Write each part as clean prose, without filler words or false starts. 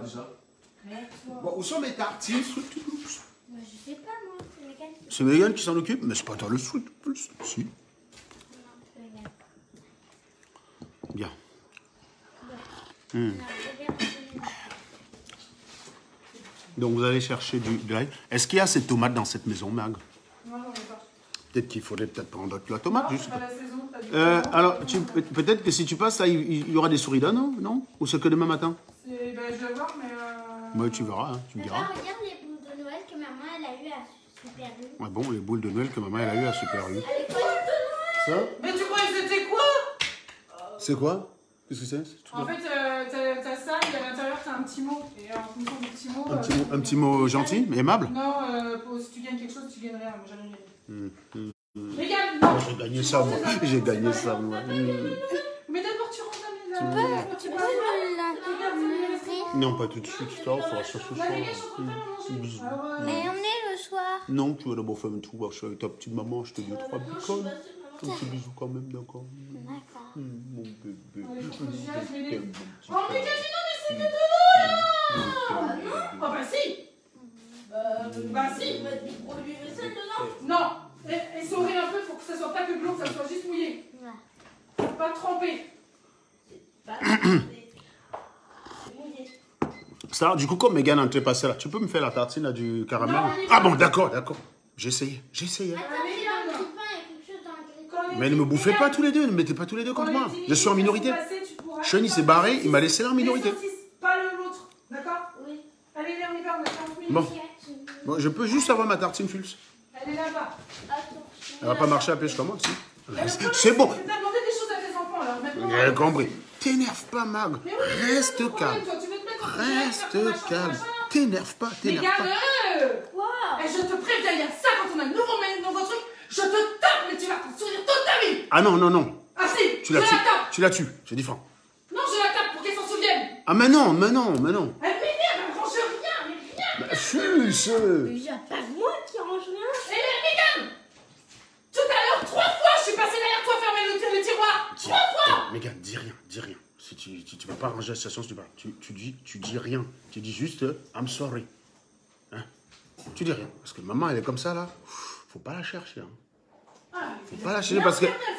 déjà? Bon, où sont mes tartines? Bah, je sais pas, moi. C'est Mégane qui... C'est Mégane qui s'en occupe? Mais c'est pas dans le sweet plus. Si. Non, c'est Mégane. Bien. Non, c'est bien. Donc vous allez chercher de l'ail. Est-ce qu'il y a cette tomate dans cette maison, Mag? Non, j'en ai pas. Peut-être qu'il faudrait peut-être prendre de la tomate. Non, Juste. c'est pas la saison, t'as dit. Alors, peut-être que si tu passes, là, il y aura des souris non? Non? Ou c'est que demain matin? Ben, je vais voir, mais. Moi, tu verras, hein, tu me diras. Papa, regarde les boules de Noël que maman elle a eu à Super U. Ah bon, les boules de Noël que maman elle a eu à Super U. À l'école. Ça? Mais tu crois que c'était quoi? C'est quoi? Qu'est-ce que c'est? En fait, t'as ça, et à l'intérieur, t'as un petit mot. Et en fonction du petit mot. Un petit mot gentil, mais aimable? Non, si tu gagnes quelque chose, tu gagnes rien. Moi, jamais gagné. Mais gagne, Moi, non! j'ai gagné ça, moi. J'ai gagné ça, moi. Mais d'abord, tu rentres la Tu peux l'intégrer. Non, pas tout de suite, ça, il faudra ça ce soir. La dégage, je suis en train de manger. Bisous. Mais on est le soir. Non, tu vas d'abord faire un trou, je suis avec ta petite maman, je te dis 3 bicons. Un petit bisou quand même, d'accord? D'accord. Mon bébé. Allez, faut que j'y aille, je vais Je les- t'aime, mon petit Oh, mais cœur. Cathy, non, mais c'est que de l'eau, là! Oh, bah si! Bah si! mettre du produit vaisselle dedans. Non! Et sauver un peu pour que ça soit pas que de l'eau, que ça soit juste mouillé. Ouais. Pas trempé. C'est mouillé. Ça, du coup, comme Mégane est en train de passer là, tu peux me faire la tartine là, du caramel? Non, on y va. Ah bon, d'accord, d'accord. J'ai essayé. Attends, c'est dans le petit pain, il y a quelque chose dans le grille. Quand Mais ne me bouffez pas tous les deux, ne me mettez pas tous les deux contre moi. Je suis en minorité. Cheni s'est barré, il m'a laissé là en minorité. Pas l'autre, d'accord? Oui. Allez, viens, on y va, on a 40 minutes. Bon. Bon, je peux juste avoir ma tartine Fulz. Elle est là-bas. Attends. Elle va pas marcher à pêche comme moi, si. C'est bon. Tu as demandé des choses à tes enfants, alors maintenant. J'ai compris. T'énerve pas, Mag. Mais oui, mais Reste c'est quoi le calme. problème, toi? Tu veux te mettre en Reste colère, machin, calme. machin. T'énerve pas, Mais t'énerve pas. garde! Quoi? Et je te préviens, il y a ça quand on a un nouveau truc, je te tape, mais tu vas t'en souvenir toute ta vie! Ah non, non, non. Ah si, Tu je la la tues. tape! Tu la tues. J'ai dit franc. Non, je la tape pour qu'elle s'en souvienne! Ah, mais non, mais non, mais non. Elle m'énerve, elle range rien, mais rien! Bah, Fulz. Déjà pas moi qui range rien. Et Mégane! Tout à l'heure, 3 fois, je suis passée derrière toi fermer le tiroir! 3 fois! Mégane, dis rien, dis rien. Si tu vas pas arranger la situation, tu dis rien. Tu dis juste I'm sorry. Hein? Tu dis rien. Parce que maman, elle est comme ça là. Faut pas la chercher. Hein. Ah, Faut pas la chercher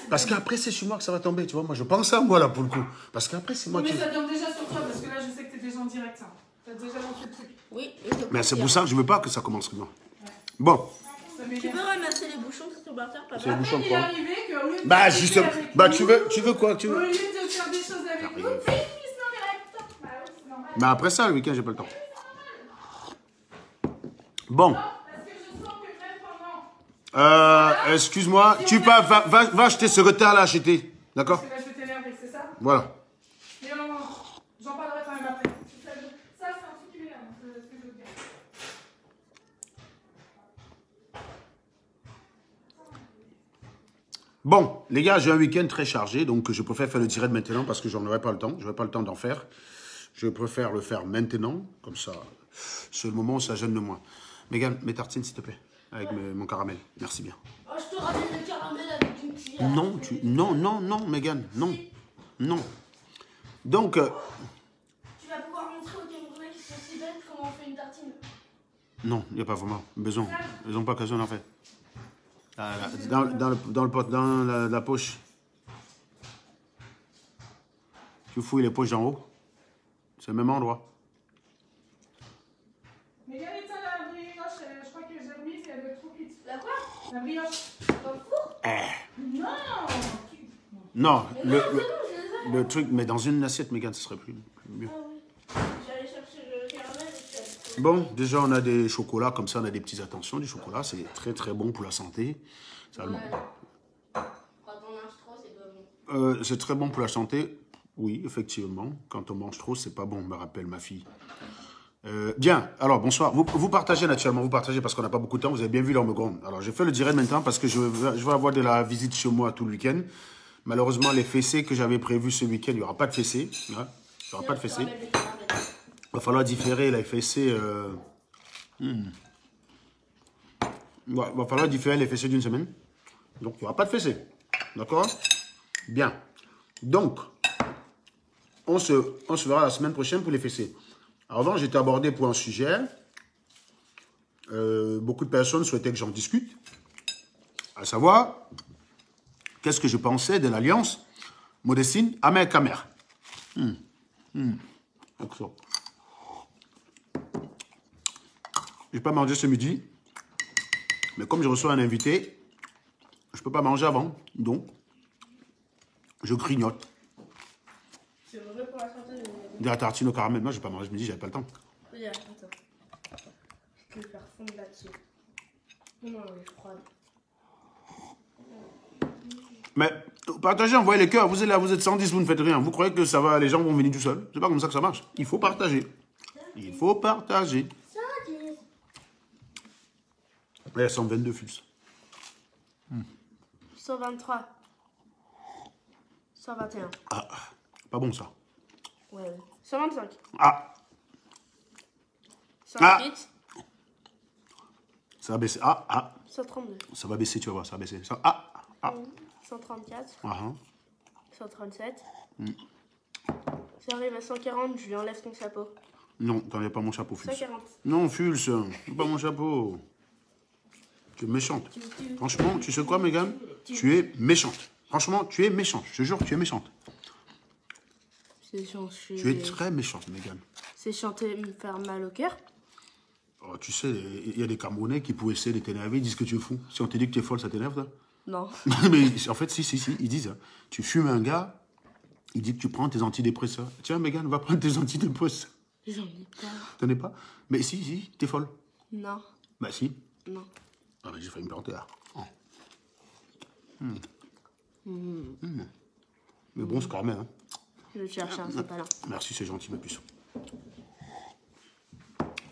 parce qu'après c'est sur moi que ça va tomber. Tu vois, moi je pense à moi là pour le coup. Parce qu'après c'est moi mais qui. ça tombe déjà sur toi, parce que là, je sais que t'es déjà en direct. Hein. T'as déjà lancé le truc. Oui. Mais c'est pour ça que je veux pas que ça commence comme moi. Bon. Ça Tu m'énerve. peux ramasser les bouchons qui sont par terre, papa? C'est le bouchon Il est quoi. arrivé qu'au lieu de Bah discuter justement. avec Bah nous, tu veux quoi tu Au veux. lieu de faire des choses avec T'arrives. nous, fais non, mais reste. Bah oui, c'est normal. Bah après ça le week-end j'ai pas le temps. Bon. Non, parce que je sens que même pendant. Excuse-moi. Tu va acheter ce retard là acheter. D'accord. Parce que là, je vais t'énerver, c'est ça? Voilà. Mais non, j'en parlerai quand même après. Ça, c'est un truc qui m'énerve, c'est ce que je veux dire. Bon, les gars, j'ai un week-end très chargé, donc je préfère faire le direct maintenant parce que j'en aurai pas le temps. Je n'aurai pas le temps d'en faire. Je préfère le faire maintenant, comme ça, c'est le moment où ça gêne le moins. Mégane, mes tartines, s'il te plaît, avec mon caramel. Merci bien. Oh, je te ramène le caramel avec une cuillère. Non, Mégane, non, non. Donc, Tu vas pouvoir montrer aux Camerounais qui sont si belles comment on fait une tartine. non, il n'y a pas vraiment besoin. Ils n'ont pas occasion d'en faire. Ah, là, dans la poche. Tu fouilles les poches d'en haut. C'est le même endroit. Mais Gaëlle, la brioche, je crois que j'ai remis, elle doit être trop cuite. La quoi? La brioche. Dans le four? Non! Non, Mais non, c'est bon, je les ai. le truc, mais dans une assiette, Mégane, ce serait plus mieux. Ah oui. J'allais chercher le caramel et puis... Bon, déjà, on a des chocolats, comme ça, on a des petites attentions. Du chocolat, c'est très, très bon pour la santé. Ça, Ouais. Quand on mange trop, c'est pas bon. c'est très bon pour la santé. Oui, effectivement. Quand on mange trop, c'est pas bon, me rappelle ma fille. Bien, alors bonsoir. Vous partagez naturellement, vous partagez parce qu'on n'a pas beaucoup de temps. Vous avez bien vu l'hormone. Alors, j'ai fait le direct maintenant parce que je vais avoir de la visite chez moi tout le week-end. Malheureusement, les fessées que j'avais prévues ce week-end, il n'y aura pas de fessées. Hein, il n'y aura pas de fessées. Il va falloir différer les fessées. Ouais, il va falloir différer les fessées d'une semaine. Donc, il n'y aura pas de fessées. D'accord? Bien. Donc, on se verra la semaine prochaine pour les fessées. Avant, j'étais abordé pour un sujet. Beaucoup de personnes souhaitaient que j'en discute. À savoir, qu'est-ce que je pensais de l'alliance Modestine Ahmed-Kamer. Excellent. Je n'ai pas mangé ce midi. Mais comme je reçois un invité, je ne peux pas manger avant. Donc, je grignote. C'est vrai pour la santé. De la tartine au caramel. Moi, je n'ai pas mangé ce midi, j'avais pas le temps. Regarde, attends. Je vais faire fondre là-dessus. Non, elle est froide. Mais partagez, envoyez les cœurs. Vous êtes là, vous êtes 110, vous ne faites rien. Vous croyez que ça va, les gens vont venir tout seuls? C'est pas comme ça que ça marche. Il faut partager. Il faut partager. Là, il y a 122 fils. 123. 121. Ah, pas bon ça. Ouais. 125. Ah, 128. ça va baisser. Ah, 132. ça va baisser, tu vas voir, ça va baisser. Ça, 134. ah. 137. J'arrive à 140, je lui enlève ton chapeau. Non, t'enlèves pas mon chapeau, Fulse. 140. Non, Fulse, c'est pas mon chapeau. Tu es méchante. Franchement, tu sais quoi, Megan? Tu es méchante. Franchement, tu es méchante. Je te jure, tu es méchante. C'est chanter. Tu es très méchante, Megan. C'est chanter me faire mal au cœur. Oh, tu sais, il y a des Camerounais qui pourraient essayer de t'énerver, ils disent que tu es fou. Si on te dit que tu es folle, ça t'énerve, ça? Non. Mais en fait, si, ils disent, hein. Tu fumes un gars, il dit que tu prends tes antidépresseurs. Tiens, Megan, va prendre tes antidépresseurs. J'en ai pas. T'en es pas? Mais si, t'es folle. Non. Bah si. Non. Ah, mais j'ai failli me planter là. Oh. Mais bon, c'est quand même, hein. Je vais te chercher un, c'est pas là. Merci, c'est gentil, ma puce.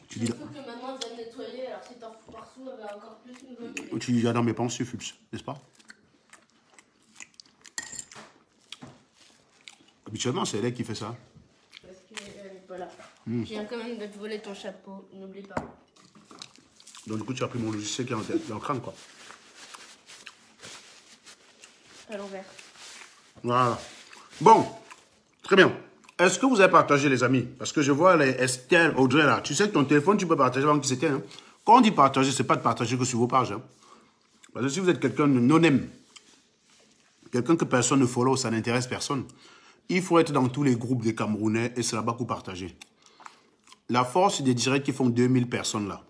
Tu dis là. Surtout que maman vient de nettoyer, alors si t'en fous partout, elle va encore plus nous bloquer. Tu y as dans mes pensées, Fulse, n'est-ce pas? Habituellement, c'est elle qui fait ça. Parce qu'elle est pas là. Je viens quand même de te voler ton chapeau, n'oublie pas. Donc, du coup, tu as pris mon logiciel qui est dans le crâne, quoi. À l'envers. Voilà. Bon, très bien. Est-ce que vous avez partagé, les amis? Parce que je vois les Estelle, Audrey, là. Tu sais que ton téléphone, tu peux partager avant qu'il s'éteigne. Hein? Quand on dit partager, c'est pas de partager que sur vos pages. Hein? Parce que si vous êtes quelqu'un de non-aime, quelqu'un que personne ne follow, ça n'intéresse personne, il faut être dans tous les groupes des Camerounais et c'est là-bas que vous partagez. La force des directs qui font 2000 personnes, là,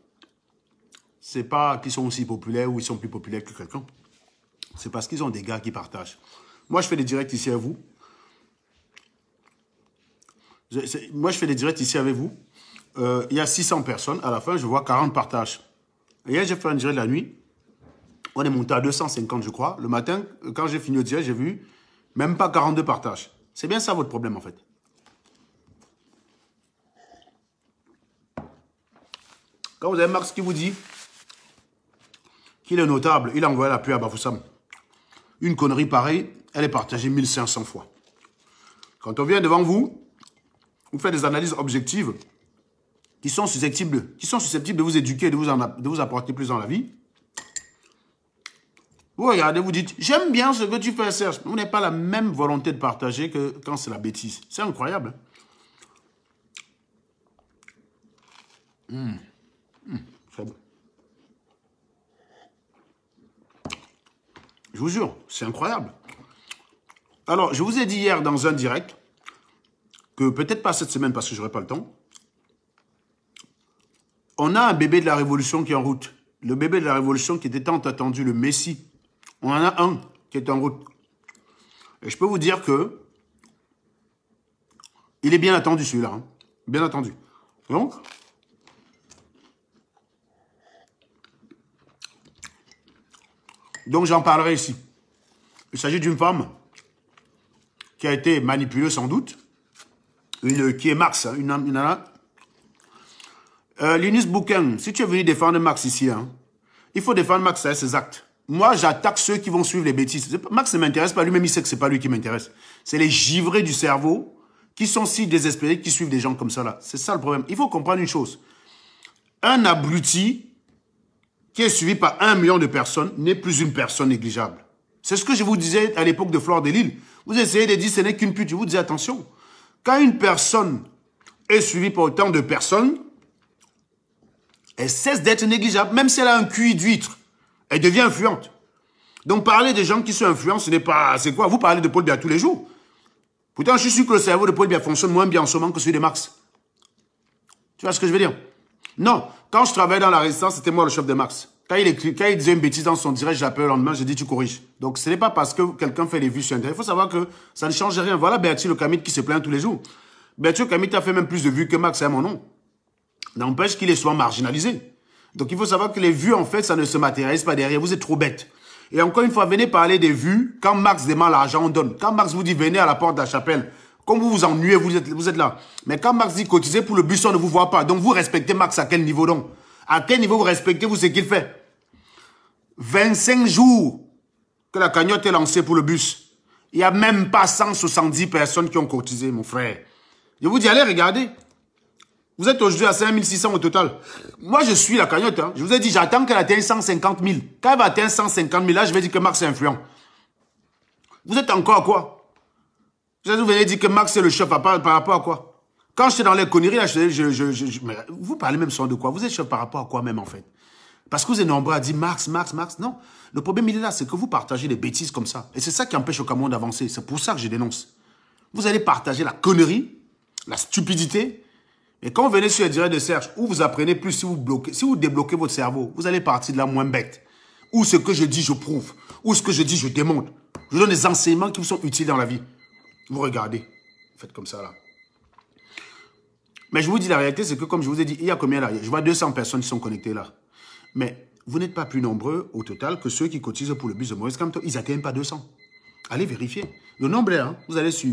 c'est pas qu'ils sont aussi populaires ou ils sont plus populaires que quelqu'un. C'est parce qu'ils ont des gars qui partagent. Moi, je fais des directs ici à vous. Moi, je fais des directs ici avec vous. Il y a 600 personnes. À la fin, je vois 40 partages. Et hier, j'ai fait un direct la nuit. On est monté à 250, je crois. Le matin, quand j'ai fini le direct, j'ai vu même pas 42 partages. C'est bien ça votre problème, en fait. Quand vous avez Max qui vous dit qu'il est notable, il a envoyé la pluie à Bafoussam. Une connerie pareille, elle est partagée 1500 fois. Quand on vient devant vous, vous faites des analyses objectives qui sont susceptibles de vous éduquer, de vous apporter plus dans la vie. Vous regardez, vous dites, j'aime bien ce que tu fais, Serge. Vous n'avez pas la même volonté de partager que quand c'est la bêtise. C'est incroyable. Très bon. Je vous jure, c'est incroyable. Alors, je vous ai dit hier dans un direct que peut-être pas cette semaine parce que je n'aurai pas le temps. On a un bébé de la Révolution qui est en route. Le bébé de la Révolution qui était tant attendu, le Messie. On en a un qui est en route. Et je peux vous dire que il est bien attendu celui-là. Hein. Bien attendu. Donc j'en parlerai ici. Il s'agit d'une femme qui a été manipulée sans doute. Qui est Max, hein, une nana. Linus Bouquin, si tu es venu défendre Max ici, hein, il faut défendre Max avec ses actes. Moi, j'attaque ceux qui vont suivre les bêtises. Max ne m'intéresse pas, lui-même il sait que ce n'est pas lui qui m'intéresse. C'est les givrés du cerveau qui sont si désespérés, qui suivent des gens comme ça là. C'est ça le problème. Il faut comprendre une chose. Un abruti qui est suivi par 1 million de personnes n'est plus une personne négligeable. C'est ce que je vous disais à l'époque de Fleur de Lille. Vous essayez de dire ce n'est qu'une pute. Je vous dis attention. Quand une personne est suivie par autant de personnes, elle cesse d'être négligeable. Même si elle a un QI d'huître, elle devient influente. Donc, parler des gens qui sont influents, ce n'est pas... C'est quoi? Vous parlez de Paul Biya tous les jours. Pourtant, je suis sûr que le cerveau de Paul Biya fonctionne moins bien en ce moment que celui de Marx. Tu vois ce que je veux dire? Non. Quand je travaillais dans la résistance, c'était moi le chef de Marx. Quand il disait une bêtise dans son direct, je l'appelle le lendemain, je dis tu corriges. Donc, ce n'est pas parce que quelqu'un fait des vues sur Internet. Il faut savoir que ça ne change rien. Voilà Bertie le Camite qui se plaint tous les jours. Bertie le Camite a fait même plus de vues que Marx, c'est mon nom. N'empêche qu'il est souvent marginalisé. Donc, il faut savoir que les vues, en fait, ça ne se matérialise pas derrière. Vous êtes trop bêtes. Et encore une fois, venez parler des vues. Quand Marx demande l'argent, on donne. Quand Marx vous dit venez à la porte de la chapelle, comme vous vous ennuyez, vous êtes là. Mais quand Marx dit cotisez pour le bus, on ne vous voit pas. Donc, vous respectez Marx à quel niveau donc? À quel niveau vous respectez vous ce qu'il fait? 25 jours que la cagnotte est lancée pour le bus. Il n'y a même pas 170 personnes qui ont cotisé, mon frère. Je vous dis, allez, regardez. Vous êtes aujourd'hui à 5600 au total. Moi, je suis la cagnotte. Hein. Je vous ai dit, j'attends qu'elle atteigne 150 000. Quand elle va atteindre 150 000, là, je vais dire que Marx est influent. Vous êtes encore à quoi? Vous venez dire que Marx est le chef par rapport à quoi? Quand j'étais dans les conneries, là, mais vous parlez même sans de quoi? Vous êtes chef par rapport à quoi même, en fait? Parce que vous êtes nombreux à dire Marx. Non. Le problème, il est là, c'est que vous partagez des bêtises comme ça. Et c'est ça qui empêche au Cameroun d'avancer. C'est pour ça que je dénonce. Vous allez partager la connerie, la stupidité. Et quand vous venez sur les directs de Serge, où vous apprenez plus, si vous débloquez votre cerveau, vous allez partir de là moins bête. Où ce que je dis, je prouve. Où ce que je dis, je démontre. Je donne des enseignements qui vous sont utiles dans la vie. Vous regardez. Faites comme ça, là. Mais je vous dis la réalité, c'est que comme je vous ai dit, il y a combien là? Je vois 200 personnes qui sont connectées là. Mais vous n'êtes pas plus nombreux au total que ceux qui cotisent pour le bus de Maurice Kamto. Ils n'atteignent pas 200. Allez vérifier. Le nombre est là. Hein. Vous allez sur...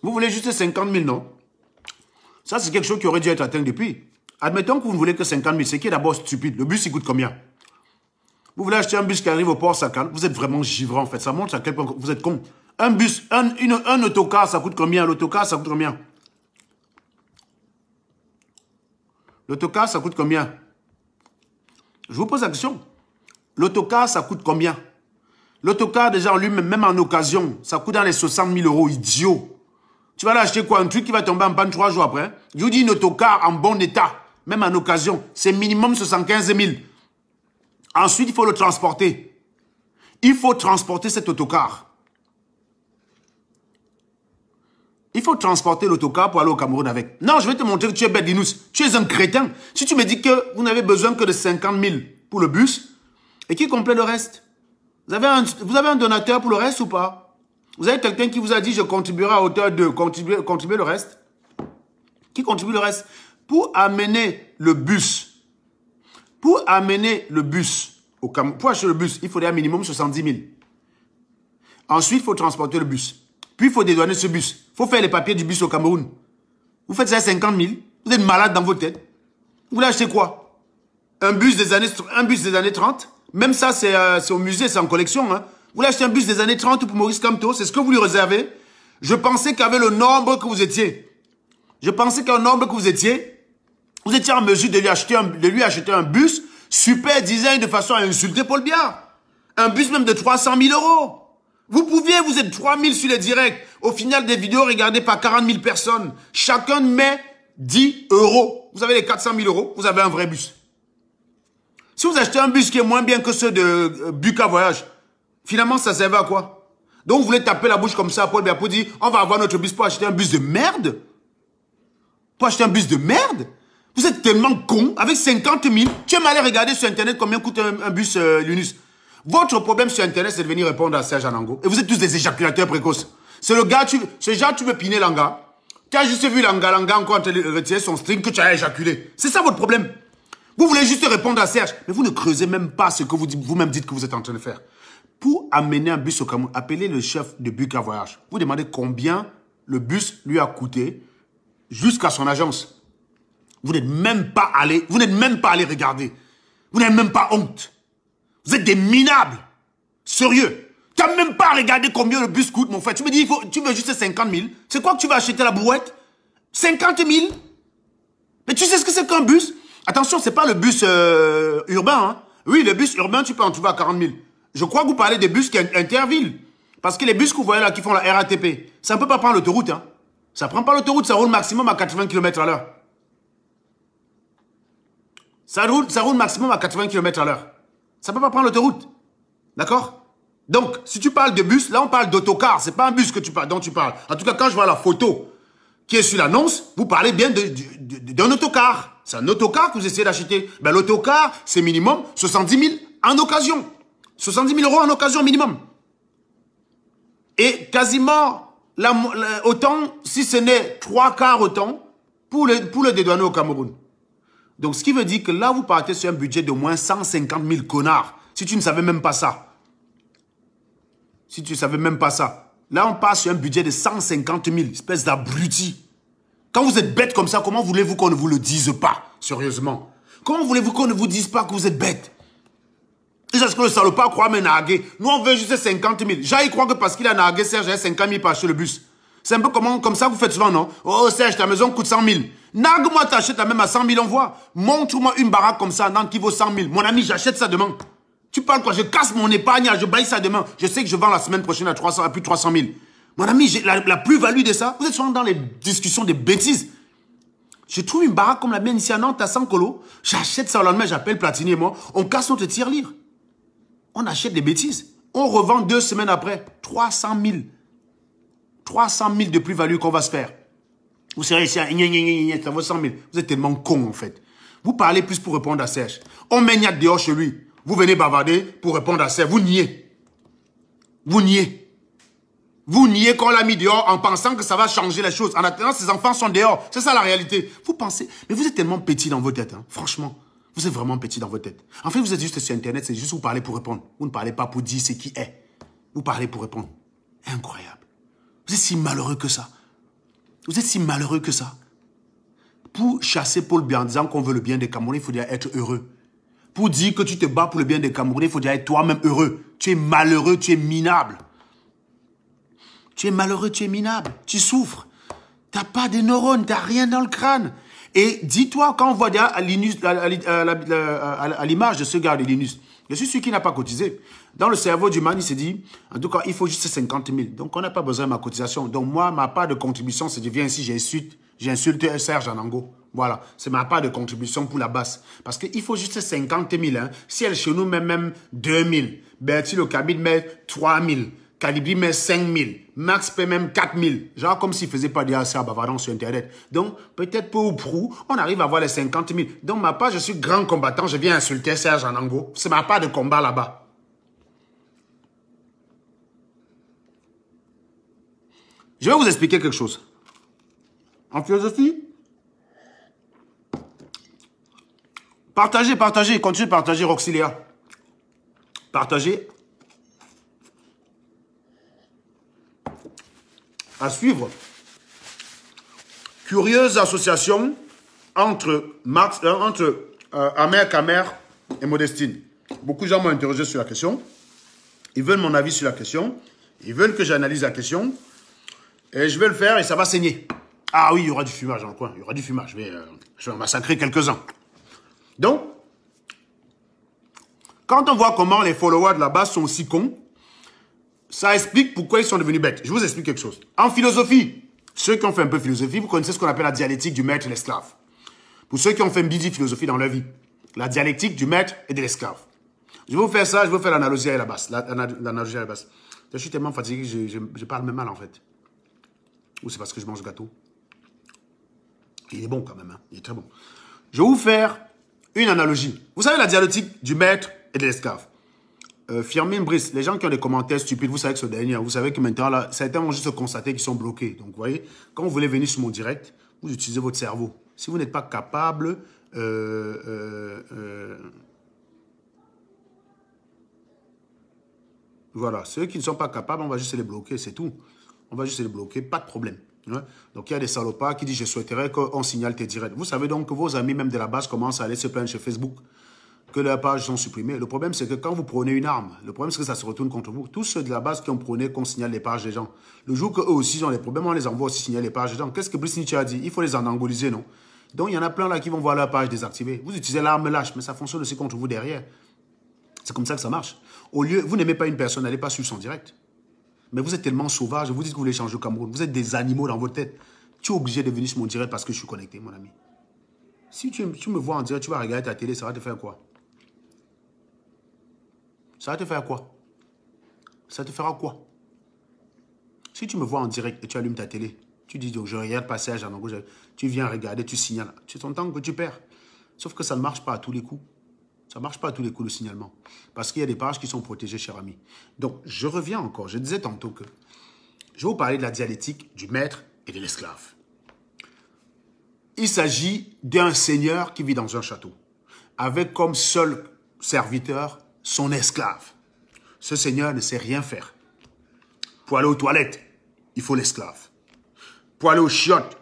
Vous voulez juste 50 000, non? Ça, c'est quelque chose qui aurait dû être atteint depuis. Admettons que vous ne voulez que 50 000. C'est qui est d'abord stupide. Le bus, il coûte combien? Vous voulez acheter un bus qui arrive au port Sakal? Vous êtes vraiment givrant, en fait. Ça montre à quel point vous êtes con. Un bus, un autocar, ça coûte combien? L'autocar, ça coûte combien? L'autocar, ça coûte combien? Je vous pose la question. L'autocar, ça coûte combien? L'autocar, déjà, en lui-même, même en occasion, ça coûte dans les 60 000 €, idiot. Tu vas l'acheter quoi? Un truc qui va tomber en panne 3 jours après? Je vous dis, une autocar en bon état, même en occasion, c'est minimum 75 000. Ensuite, il faut le transporter. Il faut transporter cet autocar. Il faut transporter l'autocar pour aller au Cameroun avec. Non, je vais te montrer que tu es bête, Linus. Tu es un crétin. Si tu me dis que vous n'avez besoin que de 50 000 pour le bus, et qui complète le reste? Vous avez un donateur pour le reste ou pas? Vous avez quelqu'un qui vous a dit je contribuerai à hauteur de contribuer le reste? Qui contribue le reste? Pour amener le bus, pour acheter le bus, il faudrait un minimum 70 000. Ensuite, il faut transporter le bus. Puis, il faut dédouaner ce bus. Il faut faire les papiers du bus au Cameroun. Vous faites ça à 50 000. Vous êtes malade dans vos têtes. Vous voulez acheter quoi? Un bus des années 30? Même ça, c'est au musée, c'est en collection. Hein. Vous voulez acheter un bus des années 30 pour Maurice Kamto? C'est ce que vous lui réservez? Je pensais qu'avec le nombre que vous étiez, vous étiez en mesure de lui acheter un bus super design de façon à insulter Paul Biya. Un bus même de 300 000 €. Vous pouviez, vous êtes 3 000 sur les directs. Au final des vidéos regardées par 40 000 personnes. Chacun met 10 €. Vous avez les 400 000 €, vous avez un vrai bus. Si vous achetez un bus qui est moins bien que ceux de Buka Voyage, finalement, ça servait à quoi? Donc, vous voulez taper la bouche comme ça à Paul Biya pour dire, on va avoir notre bus pour acheter un bus de merde? Pour acheter un bus de merde? Vous êtes tellement con. Avec 50 000, tu aimes aller regarder sur Internet combien coûte un bus Linus. Votre problème sur Internet, c'est de venir répondre à Serge Anango. Et vous êtes tous des éjaculateurs précoces. C'est le gars, ce genre, tu veux piner Langa. Tu as juste vu Langa encore en train de retirer son string que tu as éjaculé. C'est ça votre problème. Vous voulez juste répondre à Serge. Mais vous ne creusez même pas ce que vous-même dites que vous êtes en train de faire. Pour amener un bus au Cameroun, appelez le chef de Buka Voyage. Vous demandez combien le bus lui a coûté jusqu'à son agence. Vous n'êtes même pas allé regarder. Vous n'avez même pas honte. Vous êtes des minables. Sérieux. Tu n'as même pas regardé combien le bus coûte, mon frère. Tu me dis, tu veux juste 50 000. C'est quoi que tu vas acheter la brouette? 50 000? Mais tu sais ce que c'est qu'un bus? Attention, c'est pas le bus urbain. Hein. Oui, les bus urbains, tu peux en trouver à 40 000. Je crois que vous parlez des bus qui intervillent. Parce que les bus que vous voyez là, qui font la RATP, ça ne peut pas prendre l'autoroute. Hein. Ça ne prend pas l'autoroute, ça roule maximum à 80 km à l'heure. Ça roule maximum à 80 km à l'heure. Ça ne peut pas prendre l'autoroute. D'accord? Donc, si tu parles de bus, là on parle d'autocar. Ce n'est pas un bus dont tu parles. En tout cas, quand je vois la photo qui est sur l'annonce, vous parlez bien d'un autocar. C'est un autocar que vous essayez d'acheter. Ben, l'autocar, c'est minimum 70 000 en occasion. 70 000 € en occasion minimum. Et quasiment autant, si ce n'est 3/4 autant, pour le dédouaner au Cameroun. Donc, ce qui veut dire que là, vous partez sur un budget d'au moins 150 000 connards. Si tu ne savais même pas ça. Si tu ne savais même pas ça. Là, on part sur un budget de 150 000, espèce d'abruti. Quand vous êtes bête comme ça, comment voulez-vous qu'on ne vous le dise pas? Sérieusement. Comment voulez-vous qu'on ne vous dise pas que vous êtes bête? Est-ce que le salopard croit me narguer? Nous, on veut juste 50 000. J'ai croit que parce qu'il a nargué Serge, j'ai 50 000 pour acheter le bus. C'est un peu comme ça que vous faites souvent, non? Oh, Serge, ta maison coûte 100 000. Nargue-moi, t'achètes la même à 100 000, on voit. Montre-moi une baraque comme ça, qui vaut 100 000. Mon ami, j'achète ça demain. Tu parles quoi? Je casse mon épargne, je baille ça demain. Je sais que je vends la semaine prochaine à plus de 300 000. Mon ami, j'ai la plus-value de ça. Vous êtes souvent dans les discussions des bêtises. Je trouve une baraque comme la mienne ici à Nantes, à 100 colos. J'achète ça au lendemain, j'appelle Platini et moi. On casse notre tirelire. On achète des bêtises. On revend 2 semaines après. 300 000. 300 000 de plus-value qu'on va se faire. Vous serez ici à ça vaut 100 000. Vous êtes tellement con en fait. Vous parlez plus pour répondre à Serge. On met Niat dehors chez lui. Vous venez bavarder pour répondre à Serge. Vous niez. Vous niez. Vous niez qu'on l'a mis dehors en pensant que ça va changer les choses. En attendant, ses enfants sont dehors. C'est ça la réalité. Vous pensez... Mais vous êtes tellement petit dans vos têtes. Hein. Franchement. Vous êtes vraiment petit dans votre tête. En fait, vous êtes juste sur Internet, c'est juste vous parlez pour répondre. Vous ne parlez pas pour dire ce qui est. Vous parlez pour répondre. Incroyable. Vous êtes si malheureux que ça. Vous êtes si malheureux que ça. Pour chasser Paul Biya en disant qu'on veut le bien des Camerounais, il faut dire être heureux. Pour dire que tu te bats pour le bien des Camerounais, il faut dire être toi-même heureux. Tu es malheureux, tu es minable. Tu es malheureux, tu es minable. Tu souffres. Tu n'as pas de neurones, tu n'as rien dans le crâne. Et dis-toi, quand on voit à l'image de ce gars de Linus, je suis sûr qu'il n'a pas cotisé. Dans le cerveau du man, il s'est dit, en tout cas, il faut juste 50 000. Donc, on n'a pas besoin de ma cotisation. Donc, moi, ma part de contribution, c'est que je viens ici, j'insulte Serge Anango. Voilà, c'est ma part de contribution pour la basse. Parce qu'il faut juste 50 000. Hein. Si elle chez nous met même 2 000, Bertie le Kabyle met 3 000. Calibri met 5 000. Max paie même 4 000. Genre comme s'il ne faisait pas des à bavardant sur Internet. Donc, peut-être peu ou prou, on arrive à avoir les 50 000. Donc, ma part, je suis grand combattant. Je viens insulter Serge Anango. C'est ma part de combat là-bas. Je vais vous expliquer quelque chose. En philosophie, partagez, continuez de partager, Roxylia. Partagez. À suivre. Curieuse association entre Amer Kamer et Modestine. Beaucoup de gens m'ont interrogé sur la question. Ils veulent mon avis sur la question. Ils veulent que j'analyse la question. Et je vais le faire et ça va saigner. Ah oui, il y aura du fumage dans le coin. Il y aura du fumage. Je vais massacrer quelques-uns. Donc, quand on voit comment les followers de la base sont aussi cons, ça explique pourquoi ils sont devenus bêtes. Je vous explique quelque chose. En philosophie, ceux qui ont fait un peu de philosophie, vous connaissez ce qu'on appelle la dialectique du maître et l'esclave. Pour ceux qui ont fait une bidi philosophie dans leur vie, la dialectique du maître et de l'esclave. Je vais vous faire ça, je vais vous faire l'analogie à la base. L'analogie à la base. Je suis tellement fatigué que je parle même mal en fait. Ou c'est parce que je mange gâteau. Il est bon quand même, hein. Il est très bon. Je vais vous faire une analogie. Vous savez la dialectique du maître et de l'esclave. Firmin Brice, les gens qui ont des commentaires stupides, vous savez que ce dernier, vous savez que maintenant, là, certains vont juste constater qu'ils sont bloqués. Donc, vous voyez, quand vous voulez venir sur mon direct, vous utilisez votre cerveau. Si vous n'êtes pas capable, voilà, ceux qui ne sont pas capables, on va juste les bloquer, c'est tout. On va juste les bloquer, pas de problème. Ouais. Donc, il y a des salopards qui disent, je souhaiterais qu'on signale tes directs. Vous savez donc que vos amis, même de la base, commencent à aller se plaindre sur Facebook que leurs pages sont supprimées. Le problème, c'est que quand vous prenez une arme, le problème, c'est que ça se retourne contre vous. Tous ceux de la base qui ont prôné qu'on signale les pages des gens, le jour qu'eux aussi ont des problèmes, on les envoie aussi signaler les pages des gens. Qu'est-ce que Brice Nietzsche a dit? Il faut les anangoliser, non? Donc, il y en a plein là qui vont voir leur page désactivée. Vous utilisez l'arme lâche, mais ça fonctionne aussi contre vous derrière. C'est comme ça que ça marche. Au lieu, vous n'aimez pas une personne, n'allez pas suivre son direct. Mais vous êtes tellement sauvage, vous dites que vous voulez changer au Cameroun. Vous êtes des animaux dans votre tête. Tu es obligé de venir sur mon direct parce que je suis connecté, mon ami. Si tu me vois en direct, tu vas regarder ta télé, ça va te faire quoi? Ça va te faire quoi? Ça te fera quoi? Si tu me vois en direct et tu allumes ta télé, tu dis, oh, je regarde passer à Janango, tu viens regarder, tu signales. C'est ton temps que tu perds. Sauf que ça ne marche pas à tous les coups. Ça ne marche pas à tous les coups, le signalement. Parce qu'il y a des pages qui sont protégées, cher ami. Donc, je reviens encore. Je disais tantôt que je vais vous parler de la dialectique du maître et de l'esclave. Il s'agit d'un seigneur qui vit dans un château, avec comme seul serviteur son esclave. Ce seigneur ne sait rien faire. Pour aller aux toilettes, il faut l'esclave. Pour aller aux chiottes,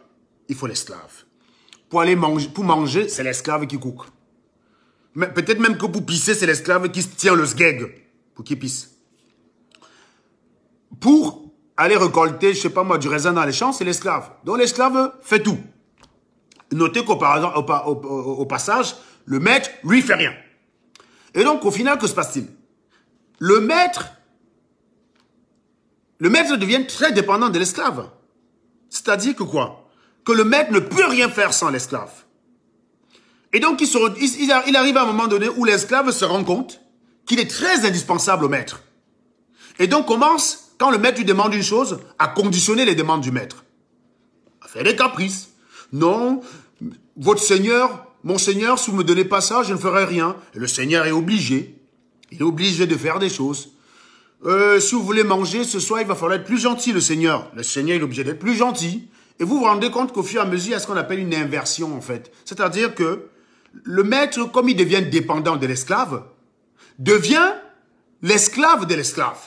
il faut l'esclave. Pour manger, c'est l'esclave qui cook. Peut-être même que pour pisser, c'est l'esclave qui tient le sgeg pour qu'il pisse. Pour aller récolter, je ne sais pas moi, du raisin dans les champs, c'est l'esclave. Donc l'esclave fait tout. Notez qu'au passage, le maître, lui, fait rien. Et donc, au final, que se passe-t-il? Le maître devient très dépendant de l'esclave. C'est-à-dire que quoi? Que le maître ne peut rien faire sans l'esclave. Et donc, il arrive à un moment donné où l'esclave se rend compte qu'il est très indispensable au maître. Et donc, commence, quand le maître lui demande une chose, à conditionner les demandes du maître. À faire des caprices. Non, votre seigneur, mon seigneur, si vous ne me donnez pas ça, je ne ferai rien. Et le seigneur est obligé. Il est obligé de faire des choses. Si vous voulez manger ce soir, il va falloir être plus gentil, le seigneur. Le seigneur est obligé d'être plus gentil. Et vous vous rendez compte qu'au fur et à mesure, il y a ce qu'on appelle une inversion, en fait. C'est-à-dire que le maître, comme il devient dépendant de l'esclave, devient l'esclave de l'esclave.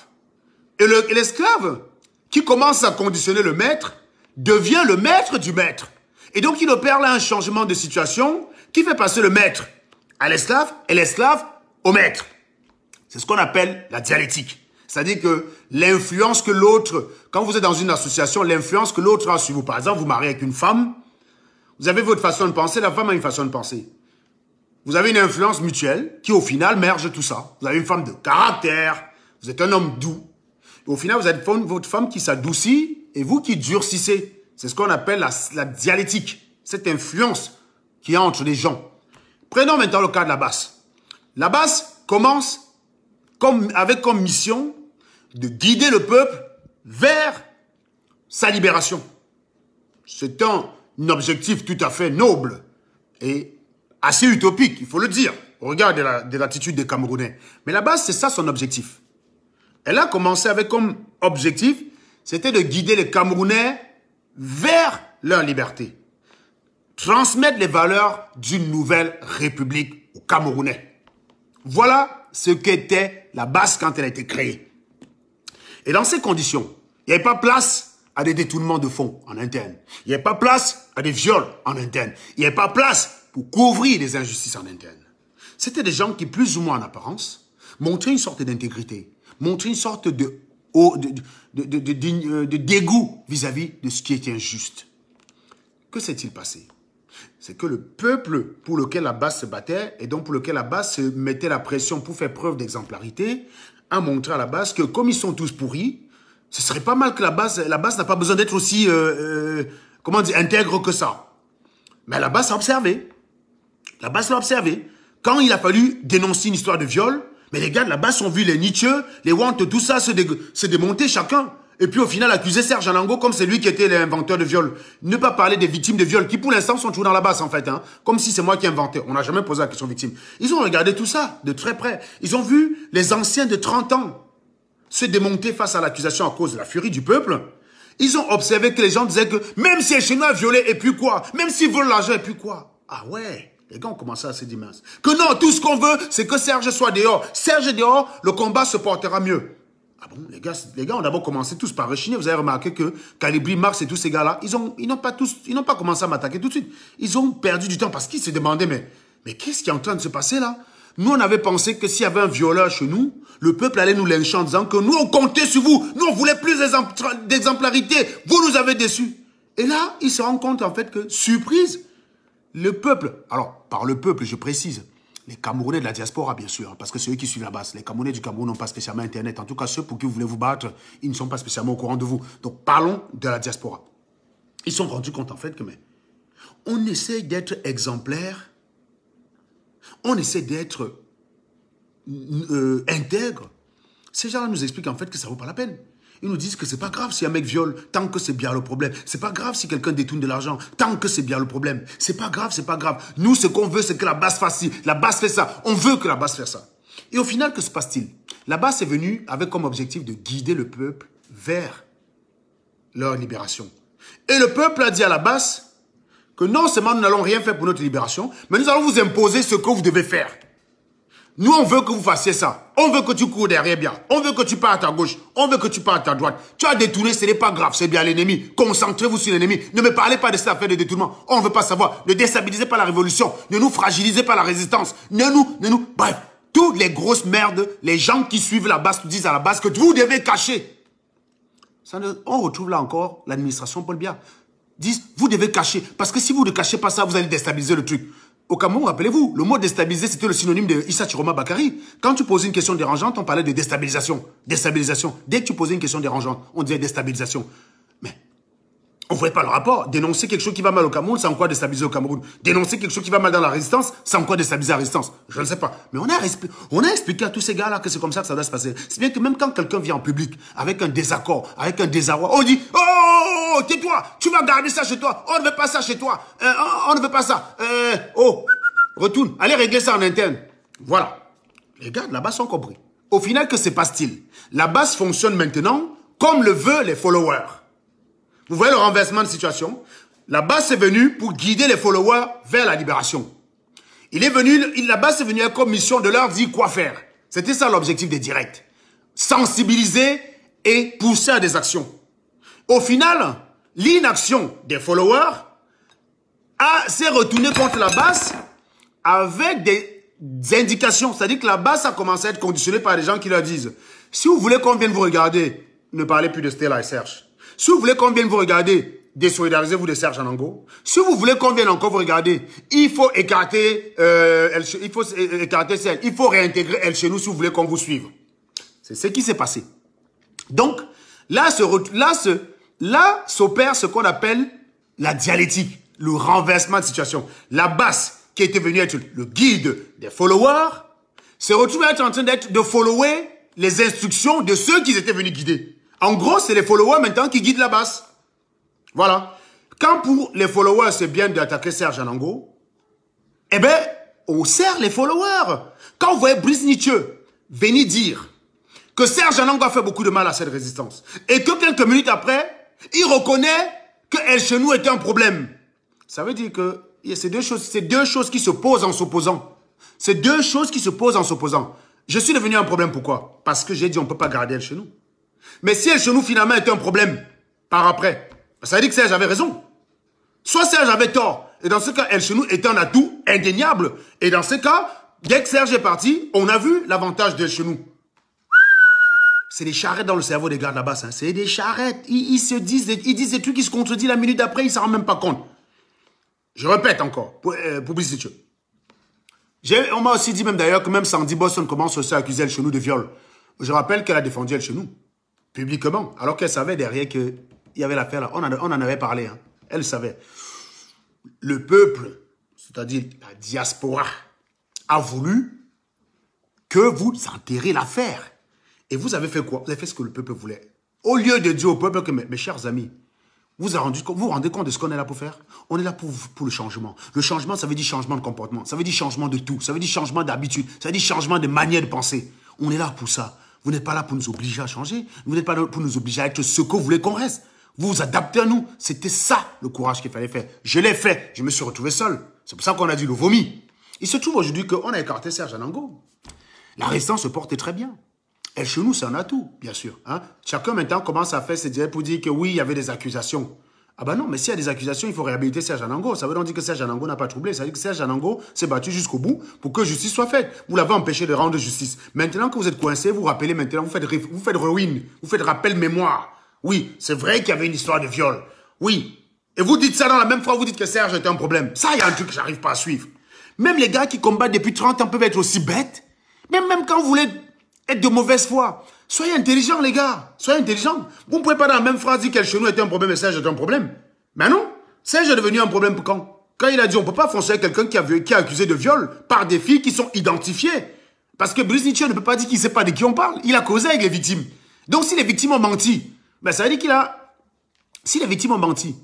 Et l'esclave, qui commence à conditionner le maître, devient le maître du maître. Et donc, il opère là un changement de situation qui fait passer le maître à l'esclave et l'esclave au maître. C'est ce qu'on appelle la dialectique. C'est-à-dire que l'influence que l'autre, quand vous êtes dans une association, l'influence que l'autre a sur vous. Par exemple, vous mariez avec une femme, vous avez votre façon de penser, la femme a une façon de penser. Vous avez une influence mutuelle qui, au final, merge tout ça. Vous avez une femme de caractère, vous êtes un homme doux. Et au final, vous êtes votre femme qui s'adoucit et vous qui durcissez. C'est ce qu'on appelle la dialectique, cette influence qui est entre les gens. Prenons maintenant le cas de la basse. La basse commence avec comme mission de guider le peuple vers sa libération. C'est un objectif tout à fait noble et assez utopique, il faut le dire, au regard de l'attitude des Camerounais. Mais la basse, c'est ça son objectif. Elle a commencé avec comme objectif, c'était de guider les Camerounais vers leur liberté. Transmettre les valeurs d'une nouvelle république aux Camerounais. Voilà ce qu'était la basse quand elle a été créée. Et dans ces conditions, il n'y avait pas place à des détournements de fonds en interne. Il n'y avait pas place à des viols en interne. Il n'y avait pas place pour couvrir les injustices en interne. C'était des gens qui, plus ou moins en apparence, montraient une sorte d'intégrité, montraient une sorte de dégoût vis-à-vis de ce qui était injuste. Que s'est-il passé? C'est que le peuple pour lequel la basse se battait et donc pour lequel la basse se mettait la pression pour faire preuve d'exemplarité a montré à la basse que comme ils sont tous pourris, ce serait pas mal que la basse n'a pas besoin d'être aussi comment dire, intègre que ça. Mais la basse a observé. La basse l'a observé. Quand il a fallu dénoncer une histoire de viol, mais les gars de la basse ont vu les Nietzsche, les Want, tout ça se démonter chacun. Et puis au final, accuser Serge Anango comme c'est lui qui était l'inventeur de viol. Ne pas parler des victimes de viol qui pour l'instant sont toujours dans la basse en fait. Hein, comme si c'est moi qui ai inventé. On n'a jamais posé la question victime. Ils ont regardé tout ça de très près. Ils ont vu les anciens de 30 ans se démonter face à l'accusation à cause de la furie du peuple. Ils ont observé que les gens disaient que même si les Chinois a violé et puis quoi? Même s'ils volent l'argent et puis quoi? Ah ouais. Les gars ont commencé à se dire mince. Que non, tout ce qu'on veut, c'est que Serge soit dehors. Serge est dehors, le combat se portera mieux. Ah bon, les gars ont d'abord commencé tous par rechigner. Vous avez remarqué que Calibri, Marx et tous ces gars-là, ils n'ont pas commencé à m'attaquer tout de suite. Ils ont perdu du temps parce qu'ils se demandaient, mais qu'est-ce qui est en train de se passer là? Nous, on avait pensé que s'il y avait un violeur chez nous, le peuple allait nous lyncher en disant que nous, on comptait sur vous. Nous, on voulait plus d'exemplarité. Vous nous avez déçus. Et là, ils se rendent compte en fait que, surprise, le peuple, alors par le peuple, je précise, Les Camerounais de la diaspora, bien sûr, parce que c'est eux qui suivent la base. Les Camerounais du Cameroun n'ont pas spécialement Internet. En tout cas, ceux pour qui vous voulez vous battre, ils ne sont pas spécialement au courant de vous. Donc, parlons de la diaspora. Ils se sont rendus compte, en fait, que on essaie d'être exemplaire, on essaie d'être intègre. Ces gens-là nous expliquent, en fait, que ça ne vaut pas la peine. Ils nous disent que c'est pas grave si un mec viole, tant que c'est bien le problème. C'est pas grave si quelqu'un détourne de l'argent, tant que c'est bien le problème. C'est pas grave, c'est pas grave. Nous, ce qu'on veut, c'est que la base fasse ci, la base fait ça. On veut que la base fasse ça. Et au final, que se passe-t-il? La base est venue avec comme objectif de guider le peuple vers leur libération. Et le peuple a dit à la base que non seulement nous n'allons rien faire pour notre libération, mais nous allons vous imposer ce que vous devez faire. Nous, on veut que vous fassiez ça. On veut que tu cours derrière bien. On veut que tu partes à gauche. On veut que tu partes à droite. Tu as détourné, ce n'est pas grave, c'est bien l'ennemi. Concentrez-vous sur l'ennemi. Ne me parlez pas de cette affaire de détournement. On ne veut pas savoir. Ne déstabilisez pas la révolution. Ne nous fragilisez pas la résistance. Bref, toutes les grosses merdes, les gens qui suivent la base disent à la base que vous devez cacher. On retrouve là encore l'administration Paul Biya. Disent, vous devez cacher. Parce que si vous ne cachez pas ça, vous allez déstabiliser le truc. Au Cameroun, rappelez-vous, le mot déstabiliser, c'était le synonyme de Issa Chiroma Bakary. Quand tu posais une question dérangeante, on parlait de déstabilisation. Déstabilisation. Dès que tu posais une question dérangeante, on disait déstabilisation. Mais on ne voyait pas le rapport. Dénoncer quelque chose qui va mal au Cameroun, c'est en quoi déstabiliser au Cameroun. Dénoncer quelque chose qui va mal dans la résistance, c'est en quoi déstabiliser la résistance. Je ne sais pas. Mais on a expliqué à tous ces gars-là que c'est comme ça que ça doit se passer. C'est bien que même quand quelqu'un vient en public avec un désaccord, avec un désarroi, on dit « Oh, tais-toi, tu vas garder ça chez toi. On ne veut pas ça chez toi. On ne veut pas ça. Retourne. Allez régler ça en interne. » Voilà. Les gars de la base sont compris. Au final, que se passe-t-il? La base fonctionne maintenant comme le veulent les followers. Vous voyez le renversement de situation? La base est venue pour guider les followers vers la libération. La base est venue comme mission de leur dire quoi faire. C'était ça l'objectif des directs. Sensibiliser et pousser à des actions. Au final, l'inaction des followers s'est retournée contre la base avec des indications. C'est-à-dire que la base a commencé à être conditionnée par des gens qui leur disent « Si vous voulez qu'on vienne vous regarder, ne parlez plus de Stella et Serge. Si vous voulez qu'on vienne vous regarder, désolidarisez-vous de Serge Anango. Si vous voulez qu'on vienne encore vous regarder, il faut écarter celle. Il faut réintégrer elle chez nous si vous voulez qu'on vous suive. » C'est ce qui s'est passé. Donc, là s'opère ce qu'on appelle la dialectique, le renversement de situation. La base qui était venue être le guide des followers se retrouve à être en train de follower les instructions de ceux qui étaient venus guider. En gros, c'est les followers maintenant qui guident la base. Voilà. Quand pour les followers, c'est bien d'attaquer Serge Anango, eh bien, on sert les followers. Quand vous voyez Brice Nietzsche venir dire que Serge Anango a fait beaucoup de mal à cette résistance et que quelques minutes après, il reconnaît que El Chenou était un problème. Ça veut dire que c'est deux choses qui se posent en s'opposant. C'est deux choses qui se posent en s'opposant. Je suis devenu un problème, pourquoi? Parce que j'ai dit on ne peut pas garder El Chenou. Mais si El Chenou finalement était un problème par après, ça veut dire que Serge avait raison. Soit Serge avait tort. Et dans ce cas, El Chenou était un atout indéniable. Et dans ce cas, dès que Serge est parti, on a vu l'avantage d'El Chenou. C'est des charrettes dans le cerveau des gars de la base. Hein. C'est des charrettes. Ils disent des trucs qui se contredisent la minute d'après, ils ne s'en rendent même pas compte. Je répète encore, pour publicité. On m'a aussi dit même d'ailleurs que même Sandy Boston commence aussi à accuser El Chenou de viol. Je rappelle qu'elle a défendu El Chenou, publiquement, alors qu'elle savait derrière qu'il y avait l'affaire là. On en avait parlé. Hein. Elle savait. Le peuple, c'est-à-dire la diaspora, a voulu que vous enterrez l'affaire. Et vous avez fait quoi? Vous avez fait ce que le peuple voulait. Au lieu de dire au peuple que, mes chers amis, vous vous rendez compte de ce qu'on est là pour faire? On est là pour le changement. Le changement, ça veut dire changement de comportement. Ça veut dire changement de tout. Ça veut dire changement d'habitude. Ça veut dire changement de manière de penser. On est là pour ça. Vous n'êtes pas là pour nous obliger à changer. Vous n'êtes pas là pour nous obliger à être ce que vous voulez qu'on reste. Vous vous adaptez à nous. C'était ça le courage qu'il fallait faire. Je l'ai fait. Je me suis retrouvé seul. C'est pour ça qu'on a dit le vomi. Il se trouve aujourd'hui qu'on a écarté Serge Anango. La résistance se porte très bien. Et chez nous, c'est un atout, bien sûr. Hein? Chacun maintenant commence à faire ses directs pour dire que oui, il y avait des accusations. Ah ben non, mais s'il y a des accusations, il faut réhabiliter Serge Anango. Ça veut donc dire que Serge Anango n'a pas troublé. Ça veut dire que Serge Anango s'est battu jusqu'au bout pour que justice soit faite. Vous l'avez empêché de rendre justice. Maintenant que vous êtes coincé, vous rappelez maintenant, vous faites ruine, vous faites rappel mémoire. Oui, c'est vrai qu'il y avait une histoire de viol. Oui. Et vous dites ça dans la même fois, vous dites que Serge était un problème. Ça, il y a un truc que j'arrive pas à suivre. Même les gars qui combattent depuis 30 ans peuvent être aussi bêtes. Même quand vous voulez être de mauvaise foi. Soyez intelligents, les gars. Soyez intelligents. Vous ne pouvez pas dans la même phrase dire qu'El Chenou était un problème et Serge est un problème. Mais non. Serge est devenu un problème quand? Quand il a dit on ne peut pas foncer quelqu'un qui est accusé de viol par des filles qui sont identifiées. Parce que Brice Nietzsche ne peut pas dire qu'il ne sait pas de qui on parle. Il a causé avec les victimes. Donc si les victimes ont menti, ben ça veut dire qu'il a... Si les victimes ont menti.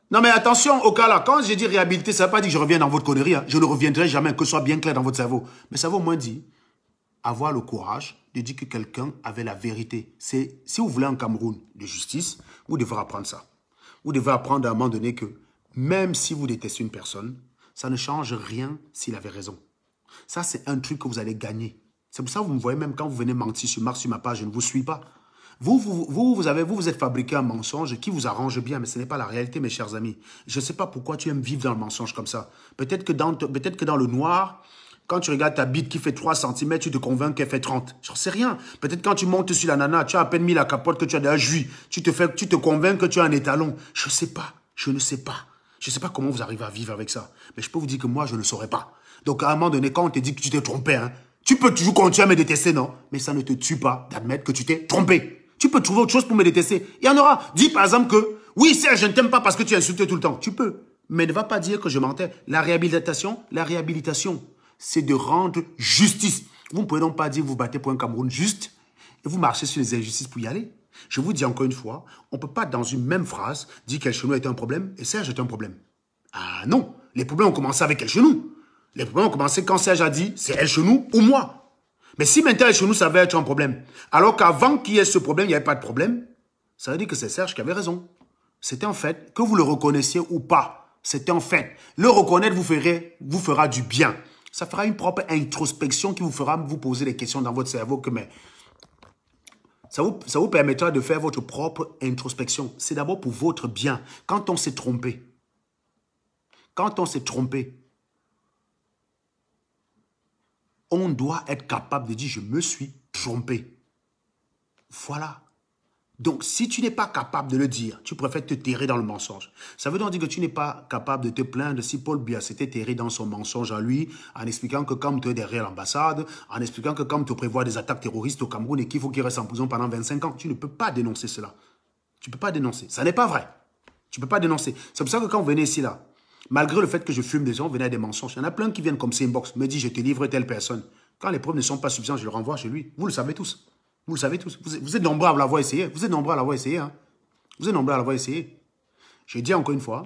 Non mais attention au cas là, quand j'ai dit réhabiliter, ça ne veut pas dire que je reviens dans votre connerie. Hein. Je ne reviendrai jamais, que ce soit bien clair dans votre cerveau. Mais ça veut au moins dire avoir le courage de dire que quelqu'un avait la vérité. Si vous voulez un Cameroun de justice, vous devez apprendre ça. Vous devez apprendre à un moment donné que même si vous détestez une personne, ça ne change rien s'il avait raison. Ça, c'est un truc que vous allez gagner. C'est pour ça que vous me voyez même quand vous venez mentir sur ma page, je ne vous suis pas. Vous êtes fabriqué un mensonge qui vous arrange bien, mais ce n'est pas la réalité, mes chers amis. Je ne sais pas pourquoi tu aimes vivre dans le mensonge comme ça. Peut-être que dans le noir, quand tu regardes ta bite qui fait 3 cm, tu te convaincs qu'elle fait 30. J'en sais rien. Peut-être quand tu montes sur la nana, tu as à peine mis la capote que tu as déjà joui. Tu te convaincs que tu as un étalon. Je ne sais pas. Je ne sais pas. Je ne sais pas comment vous arrivez à vivre avec ça. Mais je peux vous dire que moi, je ne saurais pas. Donc, à un moment donné, quand on te dit que tu t'es trompé, hein, tu peux toujours continuer à me détester, non? Mais ça ne te tue pas d'admettre que tu t'es trompé. Tu peux trouver autre chose pour me détester. Il y en aura. Dis par exemple que, oui, Serge, je ne t'aime pas parce que tu insultes tout le temps. Tu peux. Mais ne va pas dire que je mentais. La réhabilitation, c'est de rendre justice. Vous ne pouvez donc pas dire que vous battez pour un Cameroun juste et vous marchez sur les injustices pour y aller. Je vous dis encore une fois, on ne peut pas dans une même phrase dire qu'El Chenou est un problème et Serge est un problème. Ah non, les problèmes ont commencé avec El Chenou. Les problèmes ont commencé quand Serge a dit c'est El Chenou ou moi. Mais si maintenant El Chenou savait être un problème, alors qu'avant qu'il y ait ce problème, il n'y avait pas de problème, ça veut dire que c'est Serge qui avait raison. C'était en fait, que vous le reconnaissiez ou pas, c'était en fait. Le reconnaître vous fera du bien. Ça fera une propre introspection qui vous fera vous poser des questions dans votre cerveau que mais ça vous permettra de faire votre propre introspection. C'est d'abord pour votre bien. Quand on s'est trompé, on doit être capable de dire je me suis trompé. Voilà. Donc, si tu n'es pas capable de le dire, tu préfères te terrer dans le mensonge. Ça veut donc dire que tu n'es pas capable de te plaindre si Paul Biya s'était terré dans son mensonge à lui, en expliquant que comme tu es derrière l'ambassade, en expliquant que comme tu prévois des attaques terroristes au Cameroun et qu'il faut qu'il reste en prison pendant 25 ans, tu ne peux pas dénoncer cela. Tu ne peux pas dénoncer. Ça n'est pas vrai. Tu ne peux pas dénoncer. C'est pour ça que quand vous venez ici, là, malgré le fait que je fume des gens, vous venez à des mensonges. Il y en a plein qui viennent comme c'est inbox, me disent je te livre telle personne. Quand les preuves ne sont pas suffisantes, je le renvoie chez lui. Vous le savez tous. Vous le savez tous. Vous êtes nombreux à l'avoir essayé. Vous êtes nombreux à l'avoir essayé. Hein. Vous êtes nombreux à l'avoir essayé. Je dis encore une fois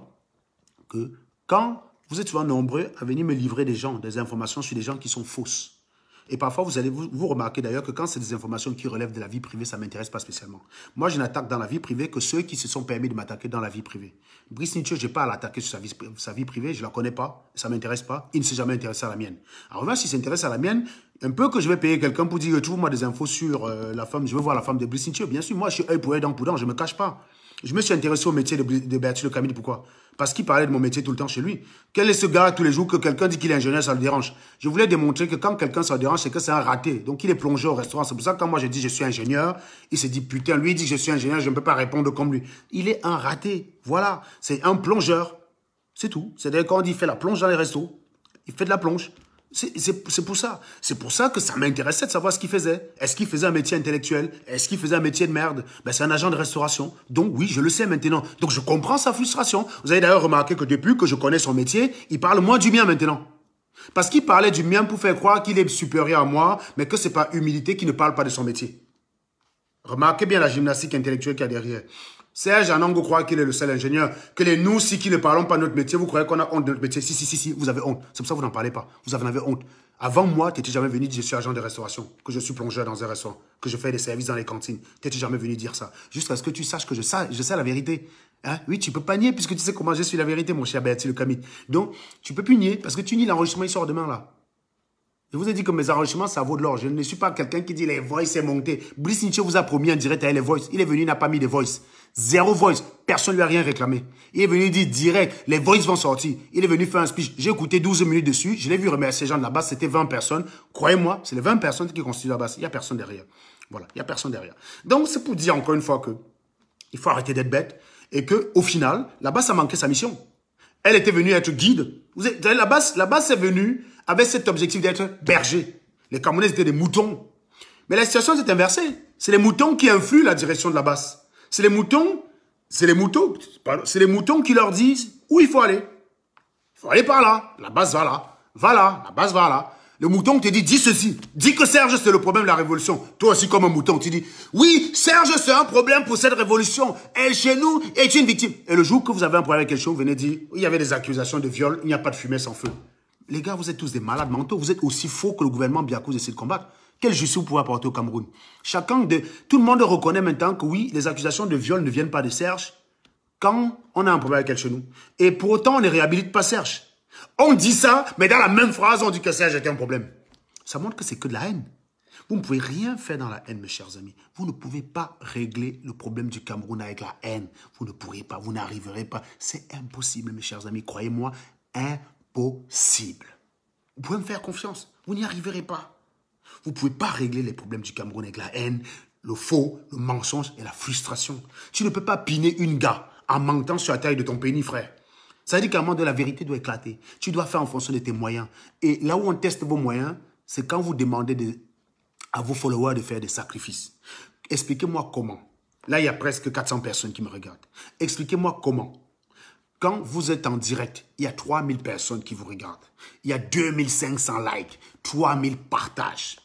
que quand vous êtes souvent nombreux à venir me livrer des informations sur des gens qui sont fausses. Et parfois, vous allez vous remarquer d'ailleurs que quand c'est des informations qui relèvent de la vie privée, ça ne m'intéresse pas spécialement. Moi, je n'attaque dans la vie privée que ceux qui se sont permis de m'attaquer dans la vie privée. Brice Nietzsche, je n'ai pas à l'attaquer sur sa vie privée, je ne la connais pas, ça ne m'intéresse pas, il ne s'est jamais intéressé à la mienne. En revanche, s'il s'intéresse à la mienne, un peu que je vais payer quelqu'un pour dire, trouve-moi des infos sur la femme, je veux voir la femme de Brice Nietzsche. Bien sûr, moi, je suis œil pour œil, dent pour dent, je ne me cache pas. Je me suis intéressé au métier de Béatrice Le Camille. Pourquoi? Parce qu'il parlait de mon métier tout le temps chez lui. Quel est ce gars tous les jours que quelqu'un dit qu'il est ingénieur, ça le dérange? Je voulais démontrer que quand quelqu'un ça le dérange, c'est que c'est un raté. Donc il est plongé au restaurant. C'est pour ça que quand moi je dis je suis ingénieur, il se dit putain, lui il dit que je suis ingénieur, je ne peux pas répondre comme lui. Il est un raté. Voilà. C'est un plongeur. C'est tout. C'est-à-dire quand on dit il fait la plonge dans les restos, il fait de la plonge. C'est pour ça. C'est pour ça que ça m'intéressait de savoir ce qu'il faisait. Est-ce qu'il faisait un métier intellectuel? Est-ce qu'il faisait un métier de merde? Ben, c'est un agent de restauration. Donc oui, je le sais maintenant. Donc je comprends sa frustration. Vous avez d'ailleurs remarqué que depuis que je connais son métier, il parle moins du mien maintenant. Parce qu'il parlait du mien pour faire croire qu'il est supérieur à moi, mais que ce n'est pas humilité qui ne parle pas de son métier. Remarquez bien la gymnastique intellectuelle qu'il y a derrière. Serge Anango croit qu'il est le seul ingénieur. Que les nous, si qui ne parlons pas de notre métier, vous croyez qu'on a honte de notre métier. Si, vous avez honte. C'est pour ça que vous n'en parlez pas. Vous en avez honte. Avant moi, tu n'étais jamais venu dire je suis agent de restauration, que je suis plongeur dans un restaurant, que je fais des services dans les cantines. Tu n'étais jamais venu dire ça. Jusqu'à ce que tu saches que je sais la vérité. Hein? Oui, tu ne peux pas nier puisque tu sais comment je suis la vérité, mon cher Béatrice Le Camille. Donc, tu ne peux plus nier parce que tu nies l'enregistrement, il sort demain là. Je vous ai dit que mes enregistrements, ça vaut de l'or. Je ne suis pas quelqu'un qui dit les voices, c'est monté. Brice Nietzsche vous a promis en direct avec les voices. Il est venu, il n'a pas mis de voice. 0 voice. Personne ne lui a rien réclamé. Il est venu dire direct, les voices vont sortir. Il est venu faire un speech. J'ai écouté 12 minutes dessus. Je l'ai vu remercier les gens de la base. C'était 20 personnes. Croyez-moi, c'est les 20 personnes qui constituent la base. Il n'y a personne derrière. Voilà, il n'y a personne derrière. Donc, c'est pour dire encore une fois que il faut arrêter d'être bête et que au final, la base a manqué sa mission. Elle était venue être guide. Vous savez, la base est venue avec cet objectif d'être berger. Les Camerounais étaient des moutons. Mais la situation s'est inversée. C'est les moutons qui influent la direction de la base. C'est les moutons qui leur disent où il faut aller. Il faut aller par là. La base va là. Va là. La base va là. Le mouton te dit ceci. Dis que Serge, c'est le problème de la révolution. Toi aussi, comme un mouton, tu dis, oui, Serge, c'est un problème pour cette révolution. Elle, chez nous, est une victime. Et le jour que vous avez un problème avec quelque chose, vous venez dire, il y avait des accusations de viol, il n'y a pas de fumée sans feu. Les gars, vous êtes tous des malades mentaux. Vous êtes aussi faux que le gouvernement Biakou essaie de combattre. Quelle justice vous pouvez apporter au Cameroun? Tout le monde reconnaît maintenant que oui, les accusations de viol ne viennent pas de Serge quand on a un problème avec elle chez nous. Et pour autant, on ne réhabilite pas Serge. On dit ça, mais dans la même phrase, on dit que Serge était un problème. Ça montre que c'est que de la haine. Vous ne pouvez rien faire dans la haine, mes chers amis. Vous ne pouvez pas régler le problème du Cameroun avec la haine. Vous ne pourrez pas, vous n'arriverez pas. C'est impossible, mes chers amis. Croyez-moi, impossible. Vous pouvez me faire confiance. Vous n'y arriverez pas. Vous ne pouvez pas régler les problèmes du Cameroun avec la haine, le faux, le mensonge et la frustration. Tu ne peux pas piner une gars en mentant sur la taille de ton pénis, frère. Ça veut dire qu'à un moment de la vérité doit éclater. Tu dois faire en fonction de tes moyens. Et là où on teste vos moyens, c'est quand vous demandez à vos followers de faire des sacrifices. Expliquez-moi comment. Là, il y a presque 400 personnes qui me regardent. Expliquez-moi comment. Quand vous êtes en direct, il y a 3000 personnes qui vous regardent. Il y a 2500 likes, 3000 partages.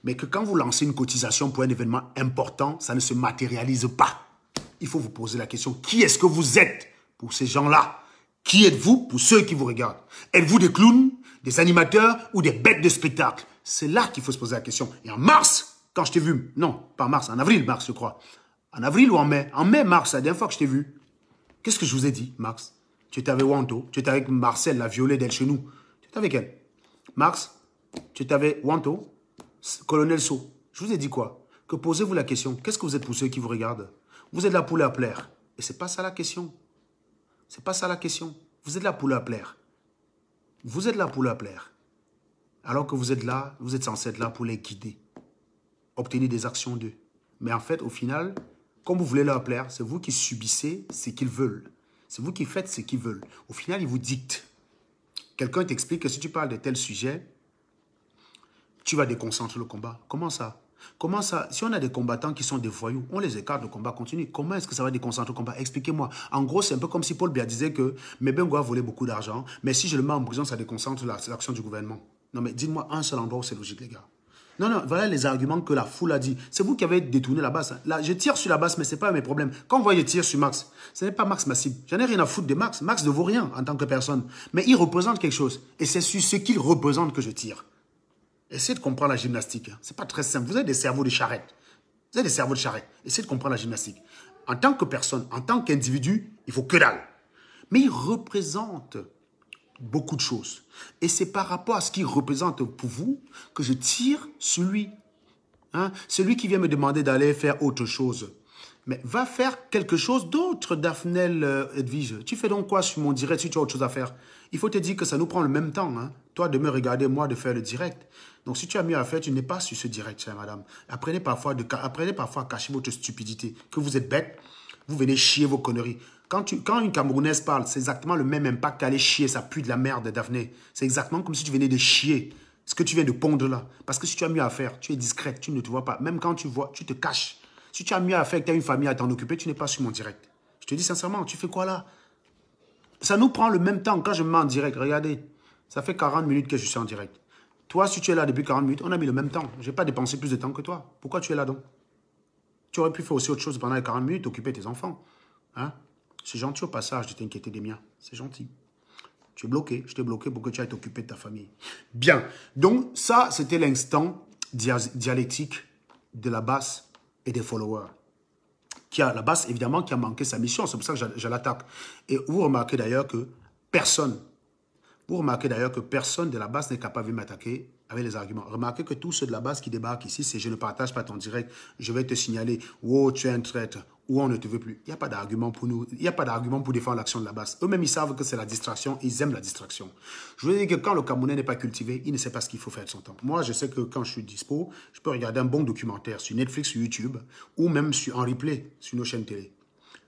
Mais que quand vous lancez une cotisation pour un événement important, ça ne se matérialise pas. Il faut vous poser la question, qui est-ce que vous êtes pour ces gens-là? Qui êtes-vous pour ceux qui vous regardent? Êtes-vous des clowns, des animateurs ou des bêtes de spectacle? C'est là qu'il faut se poser la question. Et en mars, quand je t'ai vu, non, pas en mars, en avril, mars, je crois. En avril ou en mai? En mai, mars, la dernière fois que je t'ai vu. Qu'est-ce que je vous ai dit, Max? Tu étais avec Wanto, tu étais avec Marcel, la violée d'elle chez nous. Tu étais avec elle. Max, tu étais avec Wanto, Colonel So. Je vous ai dit quoi? Que posez-vous la question, qu'est-ce que vous êtes pour ceux qui vous regardent? Vous êtes là pour leur plaire. Et c'est pas ça la question. C'est pas ça la question. Vous êtes là pour leur plaire. Vous êtes là pour leur plaire. Alors que vous êtes là, vous êtes censé être là pour les guider. Obtenir des actions d'eux. Mais en fait, au final, comme vous voulez leur plaire, c'est vous qui subissez ce qu'ils veulent. C'est vous qui faites ce qu'ils veulent. Au final, ils vous dictent. Quelqu'un t'explique que si tu parles de tel sujet, tu vas déconcentrer le combat. Comment ça? Comment ça? Si on a des combattants qui sont des voyous, on les écarte, le combat continue. Comment est-ce que ça va déconcentrer le combat? Expliquez-moi. En gros, c'est un peu comme si Paul Biya disait que Mebengo a volé beaucoup d'argent, mais si je le mets en prison, ça déconcentre l'action du gouvernement. Non, mais dites-moi un seul endroit où c'est logique, les gars. Non, non, voilà les arguments que la foule a dit. C'est vous qui avez détourné la base. Là, je tire sur la base, mais ce n'est pas mes problèmes. Quand vous voyez tirer sur Max, ce n'est pas Max ma cible. J'en ai rien à foutre de Max. Max ne vaut rien en tant que personne. Mais il représente quelque chose. Et c'est sur ce qu'il représente que je tire. Essayez de comprendre la gymnastique. Ce n'est pas très simple. Vous avez des cerveaux de charrette. Vous avez des cerveaux de charrette. Essayez de comprendre la gymnastique. En tant que personne, en tant qu'individu, il faut que dalle. Mais il représente beaucoup de choses. Et c'est par rapport à ce qu'il représente pour vous que je tire sur lui. Hein? Celui qui vient me demander d'aller faire autre chose. Mais va faire quelque chose d'autre, Daphnel Edwige. Tu fais donc quoi sur mon direct si tu as autre chose à faire? Il faut te dire que ça nous prend le même temps. Hein? Toi de me regarder, moi de faire le direct. Donc si tu as mieux à faire, tu n'es pas sur ce direct, chère madame. Apprenez parfois à cacher votre stupidité. Que vous êtes bête, vous venez chier vos conneries. Quand une Camerounaise parle, c'est exactement le même impact qu'aller chier. Ça pue de la merde, Daphné. C'est exactement comme si tu venais de chier. Ce que tu viens de pondre là. Parce que si tu as mieux à faire, tu es discrète, tu ne te vois pas. Même quand tu vois, tu te caches. Si tu as mieux à faire, que tu as une famille à t'en occuper, tu n'es pas sur mon direct. Je te dis sincèrement, tu fais quoi là? Ça nous prend le même temps quand je me mets en direct. Regardez, ça fait 40 minutes que je suis en direct. Toi, si tu es là depuis 40 minutes, on a mis le même temps. Je n'ai pas dépensé plus de temps que toi. Pourquoi tu es là donc? Tu aurais pu faire aussi autre chose pendant les 40 minutes, occuper tes enfants. Hein? C'est gentil au passage de t'inquiéter des miens. C'est gentil. Tu es bloqué. Je t'ai bloqué pour que tu ailles t'occuper de ta famille. Bien. Donc, ça, c'était l'instant dialectique de la base et des followers. La base, évidemment, qui a manqué sa mission. C'est pour ça que je l'attaque. Et vous remarquez d'ailleurs que personne de la base n'est capable de m'attaquer avec les arguments. Remarquez que tous ceux de la base qui débarquent ici, c'est je ne partage pas ton direct, je vais te signaler, oh, tu es un traître, ou on ne te veut plus. Il n'y a pas d'argument pour nous, il n'y a pas d'argument pour défendre l'action de la base. Eux-mêmes, ils savent que c'est la distraction, ils aiment la distraction. Je veux dire que quand le Camerounais n'est pas cultivé, il ne sait pas ce qu'il faut faire de son temps. Moi, je sais que quand je suis dispo, je peux regarder un bon documentaire sur Netflix, sur YouTube, ou même en replay sur nos chaînes télé.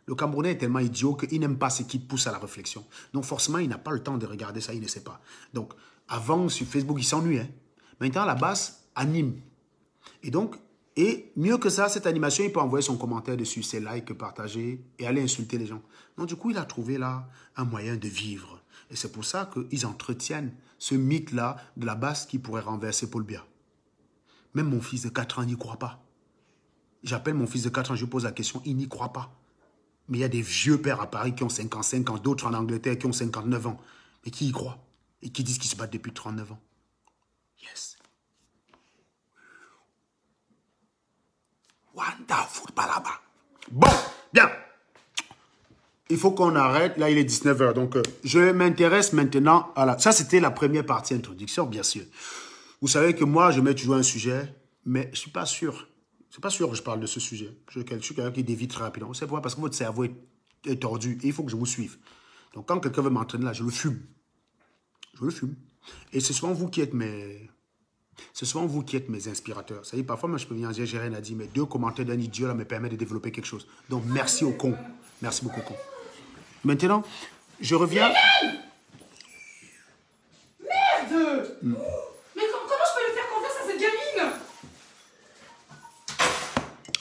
Le Camerounais est tellement idiot qu'il n'aime pas ce qui pousse à la réflexion. Donc forcément, il n'a pas le temps de regarder ça, il ne sait pas. Donc, avant, sur Facebook, il s'ennuie. Hein. Maintenant, la base anime. Et donc, et mieux que ça, cette animation, il peut envoyer son commentaire dessus, ses likes, partager et aller insulter les gens. Donc du coup, il a trouvé là un moyen de vivre. Et c'est pour ça qu'ils entretiennent ce mythe-là de la base qui pourrait renverser Paul Biya. Même mon fils de 4 ans n'y croit pas. J'appelle mon fils de 4 ans, je lui pose la question, il n'y croit pas. Mais il y a des vieux pères à Paris qui ont 55 ans, d'autres en Angleterre qui ont 59 ans, mais qui y croient et qui disent qu'ils se battent depuis 39 ans. Yes. Wonderful, là-bas. Bon, bien. Il faut qu'on arrête. Là, il est 19 h. Donc, je m'intéresse maintenant à la... Ça, c'était la première partie introduction, bien sûr. Vous savez que moi, je mets toujours un sujet, mais je ne suis pas sûr. C'est pas sûr que je parle de ce sujet. Je suis quelqu'un qui dévie très rapidement. C'est pourquoi? Parce que votre cerveau est tordu et il faut que je vous suive. Donc, quand quelqu'un veut m'entraîner là, je le fume. Je le fume. Et c'est souvent vous qui êtes mes... C'est souvent vous qui êtes mes inspirateurs. Ça dit, parfois, moi, je peux venir dire, j'ai rien à dire, mais 2 commentaires d'un idiot là me permettent de développer quelque chose. Donc, merci au con. Merci beaucoup, con. Maintenant, je reviens... Merde Mais comment je peux lui faire confiance à cette gamine?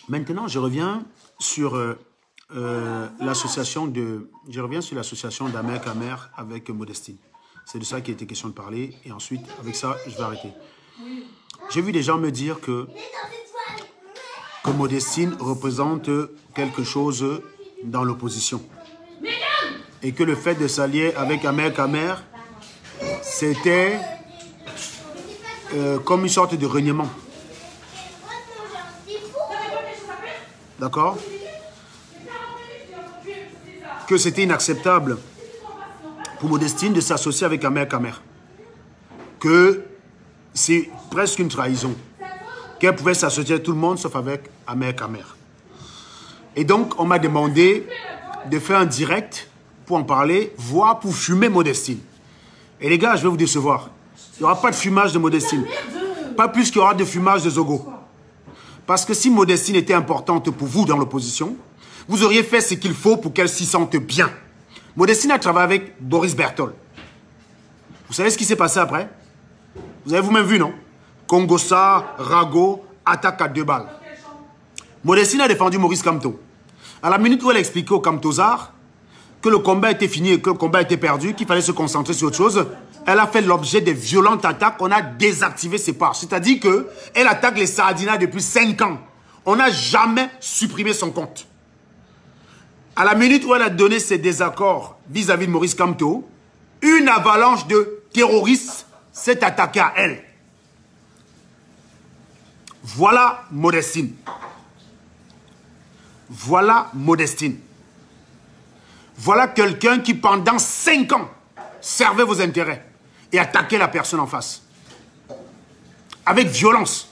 Maintenant, je reviens sur l'association de... Je reviens sur l'association d'Ahmed Kamer avec Modestine. C'est de ça qu'il était question de parler. Et ensuite, avec ça, je vais arrêter. J'ai vu des gens me dire que Modestine représente quelque chose dans l'opposition. Et que le fait de s'allier avec Ahmed Kamer, c'était comme une sorte de reniement. D'accord? Que c'était inacceptable pour Modestine de s'associer avec Ahmed Kamer. Que c'est presque une trahison. Qu'elle pouvait s'associer avec tout le monde sauf avec Ahmed Kamer. Et donc, on m'a demandé de faire un direct pour en parler, voire pour fumer Modestine. Et les gars, je vais vous décevoir. Il n'y aura pas de fumage de Modestine. Pas plus qu'il y aura de fumage de Zogo. Parce que si Modestine était importante pour vous dans l'opposition, vous auriez fait ce qu'il faut pour qu'elle s'y sente bien. Modestine a travaillé avec Boris Berthold. Vous savez ce qui s'est passé après? Vous avez vous-même vu, non? Kongosa, Rago, attaque à 2 balles. Modestine a défendu Maurice Kamto. À la minute où elle expliquait au Kamtozar que le combat était fini et que le combat était perdu, qu'il fallait se concentrer sur autre chose, elle a fait l'objet de violentes attaques. On a désactivé ses parts. C'est-à-dire qu'elle attaque les Sardinats depuis 5 ans. On n'a jamais supprimé son compte. À la minute où elle a donné ses désaccords vis-à-vis de Maurice Kamto, une avalanche de terroristes s'est attaquée à elle. Voilà Modestine. Voilà Modestine. Voilà quelqu'un qui pendant 5 ans servait vos intérêts et attaquait la personne en face. Avec violence.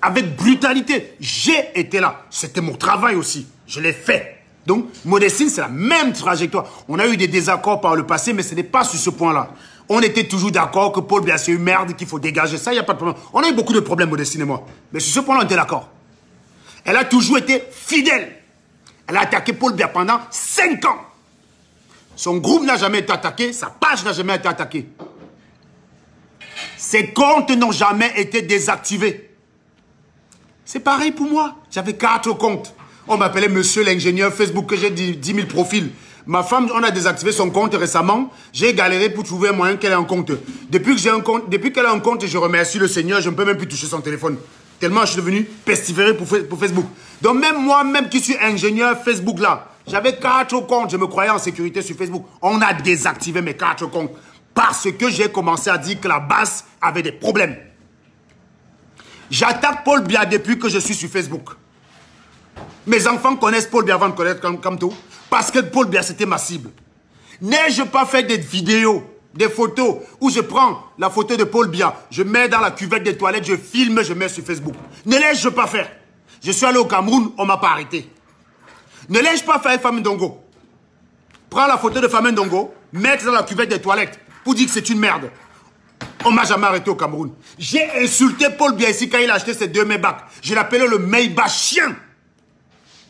Avec brutalité. J'ai été là. C'était mon travail aussi. Je l'ai fait. Donc, Modestine, c'est la même trajectoire. On a eu des désaccords par le passé, mais ce n'est pas sur ce point-là. On était toujours d'accord que Paul Biya, c'est une merde, qu'il faut dégager ça, il n'y a pas de problème. On a eu beaucoup de problèmes, Modestine et moi. Mais sur ce point-là, on était d'accord. Elle a toujours été fidèle. Elle a attaqué Paul Biya pendant 5 ans. Son groupe n'a jamais été attaqué, sa page n'a jamais été attaquée. Ses comptes n'ont jamais été désactivés. C'est pareil pour moi. J'avais 4 comptes. On m'appelait monsieur l'ingénieur Facebook, que j'ai 10 000 profils. Ma femme, on a désactivé son compte récemment. J'ai galéré pour trouver un moyen qu'elle ait un compte. Depuis qu'elle a un compte, je remercie le Seigneur, je ne peux même plus toucher son téléphone. Tellement je suis devenu pestiféré pour Facebook. Donc même moi-même qui suis ingénieur Facebook là, j'avais 4 comptes, je me croyais en sécurité sur Facebook. On a désactivé mes 4 comptes. Parce que j'ai commencé à dire que la base avait des problèmes. J'attaque Paul Biya depuis que je suis sur Facebook. Mes enfants connaissent Paul Biya avant de connaître Kamto. Parce que Paul Biya, c'était ma cible. N'ai-je pas fait des vidéos, des photos, où je prends la photo de Paul Biya, je mets dans la cuvette des toilettes, je filme, je mets sur Facebook. Ne l'ai-je pas fait? Je suis allé au Cameroun, on ne m'a pas arrêté. Ne l'ai-je pas fait avec Famine Dongo? Prends la photo de Famine Dongo, mettre dans la cuvette des toilettes, pour dire que c'est une merde. On ne m'a jamais arrêté au Cameroun. J'ai insulté Paul Biya ici quand il a acheté ses 2 Maybach. Je l'appelais le Maybachien.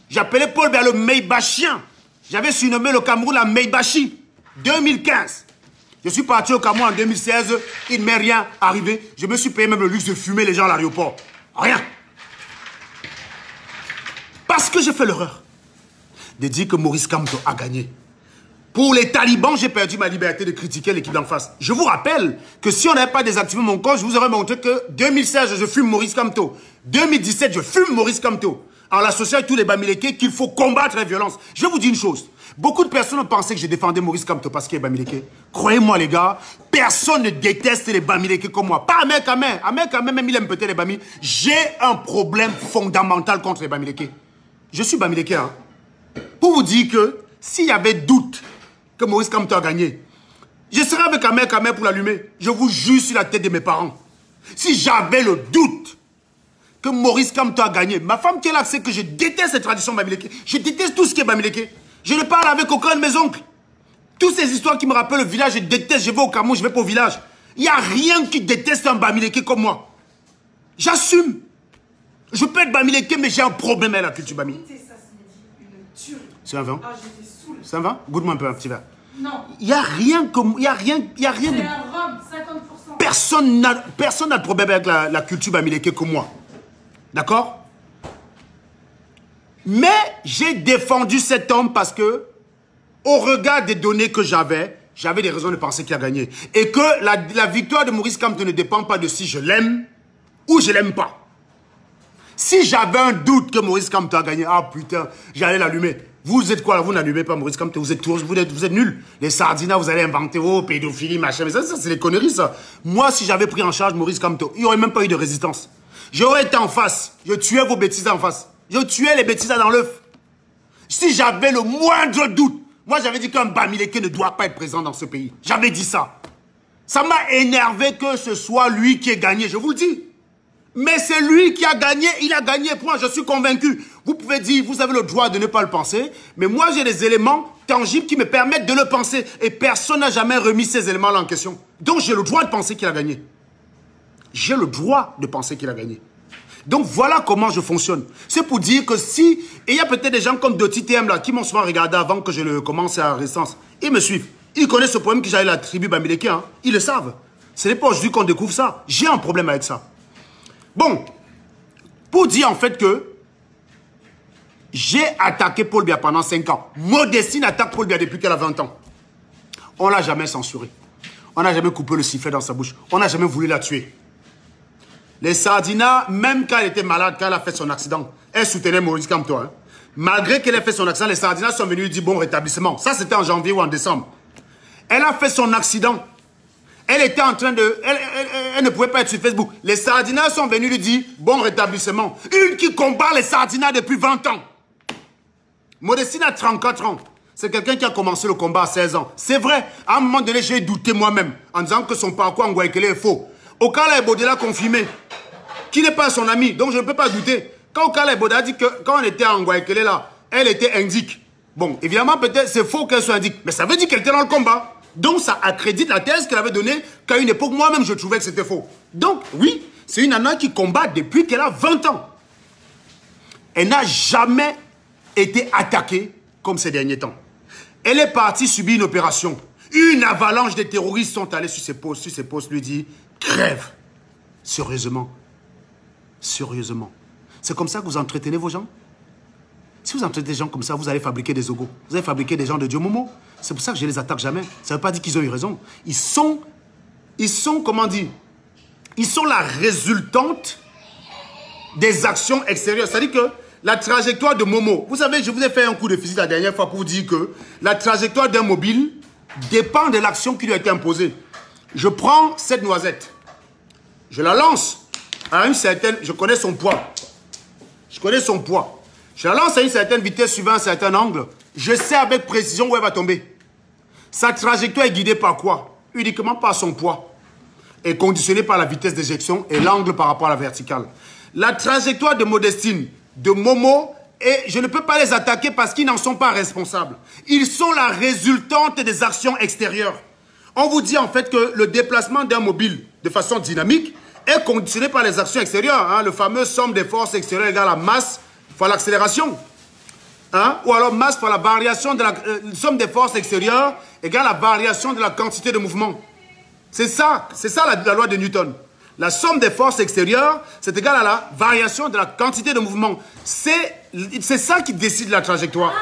J'appelais Paul Biya le Maybachien. J'avais surnommé le Cameroun la Meibashi. 2015. Je suis parti au Cameroun en 2016. Il ne m'est rien arrivé. Je me suis payé même le luxe de fumer les gens à l'aéroport. Rien. Parce que j'ai fait l'erreur de dire que Maurice Kamto a gagné. Pour les talibans, j'ai perdu ma liberté de critiquer l'équipe d'en face. Je vous rappelle que si on n'avait pas désactivé mon compte, je vous aurais montré que 2016, je fume Maurice Kamto. 2017, je fume Maurice Kamto. En l'associant avec tous les Bamileke qu'il faut combattre la violence. Je vais vous dire une chose. Beaucoup de personnes ont pensé que je défendais Maurice Kamto parce qu'il est Bamileke. Croyez-moi les gars, personne ne déteste les Bamileke comme moi. Pas Ahmed Kamé. Ahmed Kamé, même il aime peut-être les Bami. J'ai un problème fondamental contre les Bamileke. Je suis Bamileke, hein. Pour vous dire que s'il y avait doute que Maurice Kamto a gagné, je serais avec Ahmed Kamé pour l'allumer. Je vous jure sur la tête de mes parents. Si j'avais le doute que Maurice Kamto a gagné, ma femme qui est là sait que je déteste les traditions Bamileke. Je déteste tout ce qui est Bamileke. Je ne parle avec aucun de mes oncles. Toutes ces histoires qui me rappellent le village, je déteste. Je vais au Cameroun, je vais pas au village. Il n'y a rien qui déteste un Bamileke comme moi. J'assume. Je peux être Bamileke, mais j'ai un problème avec la culture Bami. C'est un vin? Ah, j'étais saoule. C'est un vin? Goûte-moi un peu, un petit verre. Non. Il n'y a rien comme... Il y a rien C'est de... un rhum, 50%. Personne n'a de problème avec la culture Bamileke comme moi. D'accord? Mais j'ai défendu cet homme parce que, au regard des données que j'avais des raisons de penser qu'il a gagné. Et que la victoire de Maurice Kamto ne dépend pas de si je l'aime ou je l'aime pas. Si j'avais un doute que Maurice Kamto a gagné, ah putain, j'allais l'allumer. Vous êtes quoi là? Vous n'allumez pas Maurice Kamto, vous êtes nuls. Les sardinas, vous allez inventer, oh, pédophilie, machin. Mais ça c'est des conneries, ça. Moi, si j'avais pris en charge Maurice Kamto, il n'y aurait même pas eu de résistance. J'aurais été en face. Je tuais vos bêtises en face. Je tuais les bêtises dans l'œuf. Si j'avais le moindre doute, moi j'avais dit qu'un Bamileke ne doit pas être présent dans ce pays. J'avais dit ça. Ça m'a énervé que ce soit lui qui ait gagné, je vous le dis. Mais c'est lui qui a gagné, il a gagné, point, je suis convaincu. Vous pouvez dire, vous avez le droit de ne pas le penser, mais moi j'ai des éléments tangibles qui me permettent de le penser. Et personne n'a jamais remis ces éléments-là en question. Donc j'ai le droit de penser qu'il a gagné. J'ai le droit de penser qu'il a gagné. Donc voilà comment je fonctionne. C'est pour dire que si, et il y a peut-être des gens comme Doti TM là, qui m'ont souvent regardé avant que je le commence à Résistance, ils me suivent. Ils connaissent ce problème que j'ai avec la tribu Bamileke, hein. Ils le savent. Ce n'est pas aujourd'hui qu'on découvre ça. J'ai un problème avec ça. Bon, pour dire en fait que j'ai attaqué Paul Biya pendant 5 ans. Modestine attaque Paul Biya depuis qu'elle a 20 ans. On ne l'a jamais censuré. On n'a jamais coupé le sifflet dans sa bouche. On n'a jamais voulu la tuer. Les Sardinas, même quand elle était malade, quand elle a fait son accident, elle soutenait Maurice Kamto. Hein. Malgré qu'elle ait fait son accident, les Sardinas sont venus lui dire bon rétablissement. Ça, c'était en janvier ou en décembre. Elle a fait son accident. Elle était en train de... Elle ne pouvait pas être sur Facebook. Les Sardinas sont venus lui dire bon rétablissement. Une qui combat les Sardinas depuis 20 ans. Modestine a 34 ans. C'est quelqu'un qui a commencé le combat à 16 ans. C'est vrai. À un moment donné, j'ai douté moi-même en disant que son parcours en Guayaquil est faux. Okala Ebode l'a confirmé. Qui n'est pas son ami. Donc je ne peux pas douter. Quand Okala Ebode a dit que quand on était en Guayaquil là, elle était indique. Bon, évidemment, peut-être c'est faux qu'elle soit indique. Mais ça veut dire qu'elle était dans le combat. Donc ça accrédite la thèse qu'elle avait donnée qu'à une époque, moi-même, je trouvais que c'était faux. Donc, oui, c'est une nana qui combat depuis qu'elle a 20 ans. Elle n'a jamais été attaquée comme ces derniers temps. Elle est partie subir une opération. Une avalanche de terroristes sont allés sur ses postes, lui dit « Crève !» Sérieusement. Sérieusement. C'est comme ça que vous entretenez vos gens? Si vous entretenez des gens comme ça, vous allez fabriquer des ogos. Vous allez fabriquer des gens de Dieu Momo. C'est pour ça que je ne les attaque jamais. Ça ne veut pas dire qu'ils ont eu raison. Ils sont, comment dire, ils sont la résultante des actions extérieures. C'est-à-dire que la trajectoire de Momo, vous savez, je vous ai fait un coup de physique la dernière fois pour vous dire que la trajectoire d'un mobile dépend de l'action qui lui a été imposée. Je prends cette noisette, je la lance à une certaine, je connais son poids. Je connais son poids. Je la lance à une certaine vitesse suivant un certain angle. Je sais avec précision où elle va tomber. Sa trajectoire est guidée par quoi? Uniquement par son poids. Et conditionnée par la vitesse d'éjection et l'angle par rapport à la verticale. La trajectoire de Modestine, de Momo, et je ne peux pas les attaquer parce qu'ils n'en sont pas responsables. Ils sont la résultante des actions extérieures. On vous dit en fait que le déplacement d'un mobile de façon dynamique est conditionné par les actions extérieures. Hein. Le fameux somme des forces extérieures égale la masse fois l'accélération. Hein? Ou alors masse par la variation de la somme des forces extérieures égale la variation de la quantité de mouvement. C'est ça la loi de Newton. La somme des forces extérieures, c'est égal à la variation de la quantité de mouvement. C'est ça qui décide la trajectoire.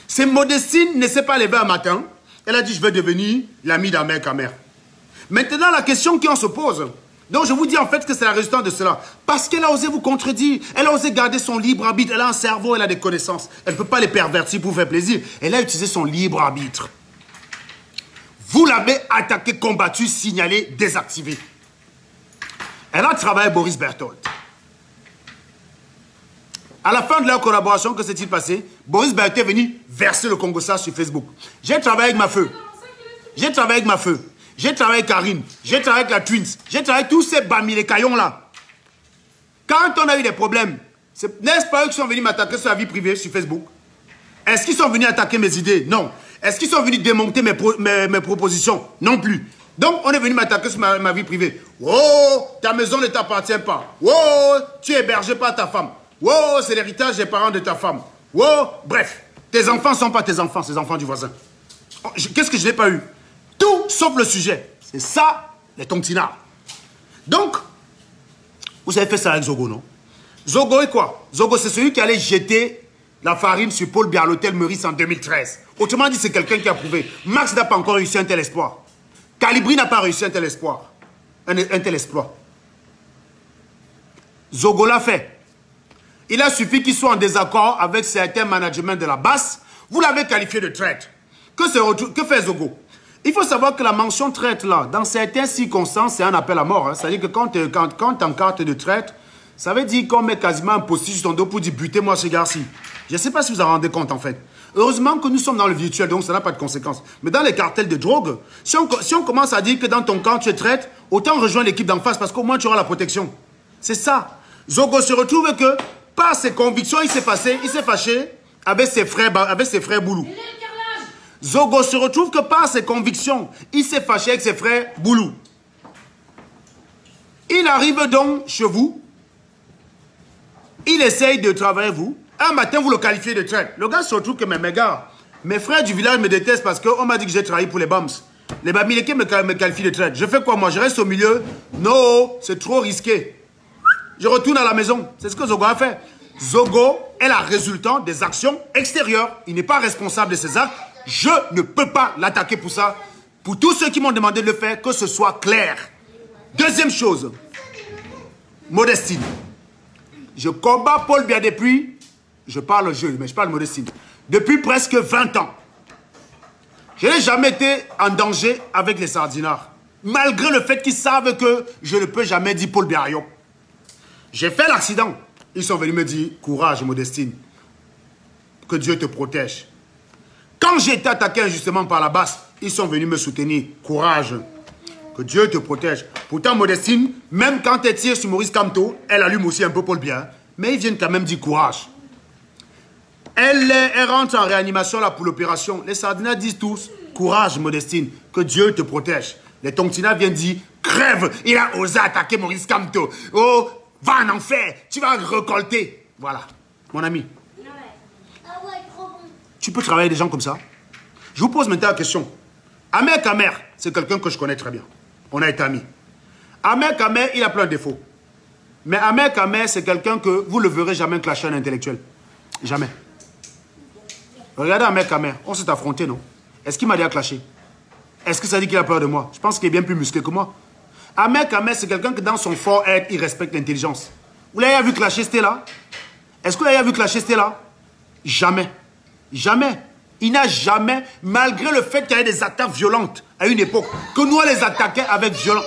C'est Modestine ne s'est pas levée un matin. Elle a dit, je vais devenir l'ami d'Ahmed Kamer. Maintenant, la question qu'on se pose, donc je vous dis en fait que c'est la résultante de cela. Parce qu'elle a osé vous contredire. Elle a osé garder son libre arbitre. Elle a un cerveau, elle a des connaissances. Elle ne peut pas les pervertir pour faire plaisir. Elle a utilisé son libre arbitre. Vous l'avez attaqué, combattu, signalé, désactivé. Elle a travaillé avec Boris Berthold. À la fin de leur collaboration, que s'est-il passé? Boris Berthold est venu verser le Congo-Ça sur Facebook. J'ai travaillé avec ma feu. J'ai travaillé avec ma feu. J'ai travaillé avec Karine, j'ai travaillé avec la Twins, j'ai travaillé avec tous ces bamis, les caillons là. Quand on a eu des problèmes, n'est-ce pas eux qui sont venus m'attaquer sur la vie privée sur Facebook? Est-ce qu'ils sont venus attaquer mes idées? Non. Est-ce qu'ils sont venus démonter mes propositions? Non plus. Donc on est venu m'attaquer sur ma vie privée. Oh, ta maison ne t'appartient pas. Oh, tu es hébergé par ta femme. Oh, c'est l'héritage des parents de ta femme. Oh, bref, tes enfants ne sont pas tes enfants, c'est les enfants du voisin. Qu'est-ce que je n'ai pas eu? Tout sauf le sujet. C'est ça, les tontinards. Donc, vous avez fait ça avec Zogo, non? Zogo est quoi? Zogo, c'est celui qui allait jeter la farine sur Paul Biya à l'hôtel Meurice en 2013. Autrement dit, c'est quelqu'un qui a prouvé. Max n'a pas encore réussi un tel espoir. Calibri n'a pas réussi un tel espoir. Un tel exploit. Zogo l'a fait. Il a suffi qu'il soit en désaccord avec certains managements de la basse. Vous l'avez qualifié de traître. Que fait Zogo? Il faut savoir que la mention traître là, dans certaines circonstances, c'est un appel à mort. Hein. C'est-à-dire que quand tu es en carte de traître, ça veut dire qu'on met quasiment un post-it sur ton dos pour dire butez-moi ce gars-ci. Je ne sais pas si vous en rendez compte en fait. Heureusement que nous sommes dans le virtuel, donc ça n'a pas de conséquences. Mais dans les cartels de drogue, si on commence à dire que dans ton camp tu es traître, autant rejoindre l'équipe d'en face parce qu'au moins tu auras la protection. C'est ça. Zogo se retrouve que par ses convictions, il s'est fâché avec ses frères Boulou. Zogo se retrouve que par ses convictions, il s'est fâché avec ses frères Boulou. Il arrive donc chez vous, il essaye de travailler vous. Un matin, vous le qualifiez de traître. Le gars se retrouve que mes gars, mes frères du village me détestent parce qu'on m'a dit que j'ai travaillé pour les BAMS. Les Bamileke me qualifient de traître. Je fais quoi moi? Je reste au milieu? Non, c'est trop risqué. Je retourne à la maison. C'est ce que Zogo a fait. Zogo est la résultante des actions extérieures. Il n'est pas responsable de ses actes. Je ne peux pas l'attaquer pour ça. Pour tous ceux qui m'ont demandé de le faire, que ce soit clair. Deuxième chose, Modestine. Je combats Paul Biya depuis, je parle jeu, mais je parle Modestine, depuis presque 20 ans. Je n'ai jamais été en danger avec les sardinards. Malgré le fait qu'ils savent que je ne peux jamais dire Paul Biya. J'ai fait l'accident. Ils sont venus me dire, courage Modestine. Que Dieu te protège. Quand j'ai été attaqué injustement par la basse, ils sont venus me soutenir. Courage. Que Dieu te protège. Pourtant, Modestine, même quand elle tire sur Maurice Kamto, elle allume aussi un peu Paul Biya. Mais ils viennent quand même dire courage. Elle rentre en réanimation là pour l'opération. Les sardinats disent tous, courage Modestine, que Dieu te protège. Les tontinats viennent dire, crève, il a osé attaquer Maurice Kamto. Oh, va en enfer, tu vas récolter. Voilà, mon ami. Tu peux travailler avec des gens comme ça? Je vous pose maintenant la question. Ahmed Kamer, c'est quelqu'un que je connais très bien. On a été amis. Ahmed Kamer, il a plein de défauts. Mais Ahmed Kamer, c'est quelqu'un que vous ne le verrez jamais clasher un intellectuel. Jamais. Regardez Ahmed Kamer, on s'est affronté, non? Est-ce qu'il m'a dit à clasher? Est-ce que ça dit qu'il a peur de moi? Je pense qu'il est bien plus musclé que moi. Ahmed Kamer, c'est quelqu'un que dans son fort être, il respecte l'intelligence. Vous l'avez vu clasher Stella? Est-ce que vous l'avez vu clasher Stella? Jamais. Jamais. Il n'a jamais, malgré le fait qu'il y ait des attaques violentes à une époque, que nous on les attaquait avec violence.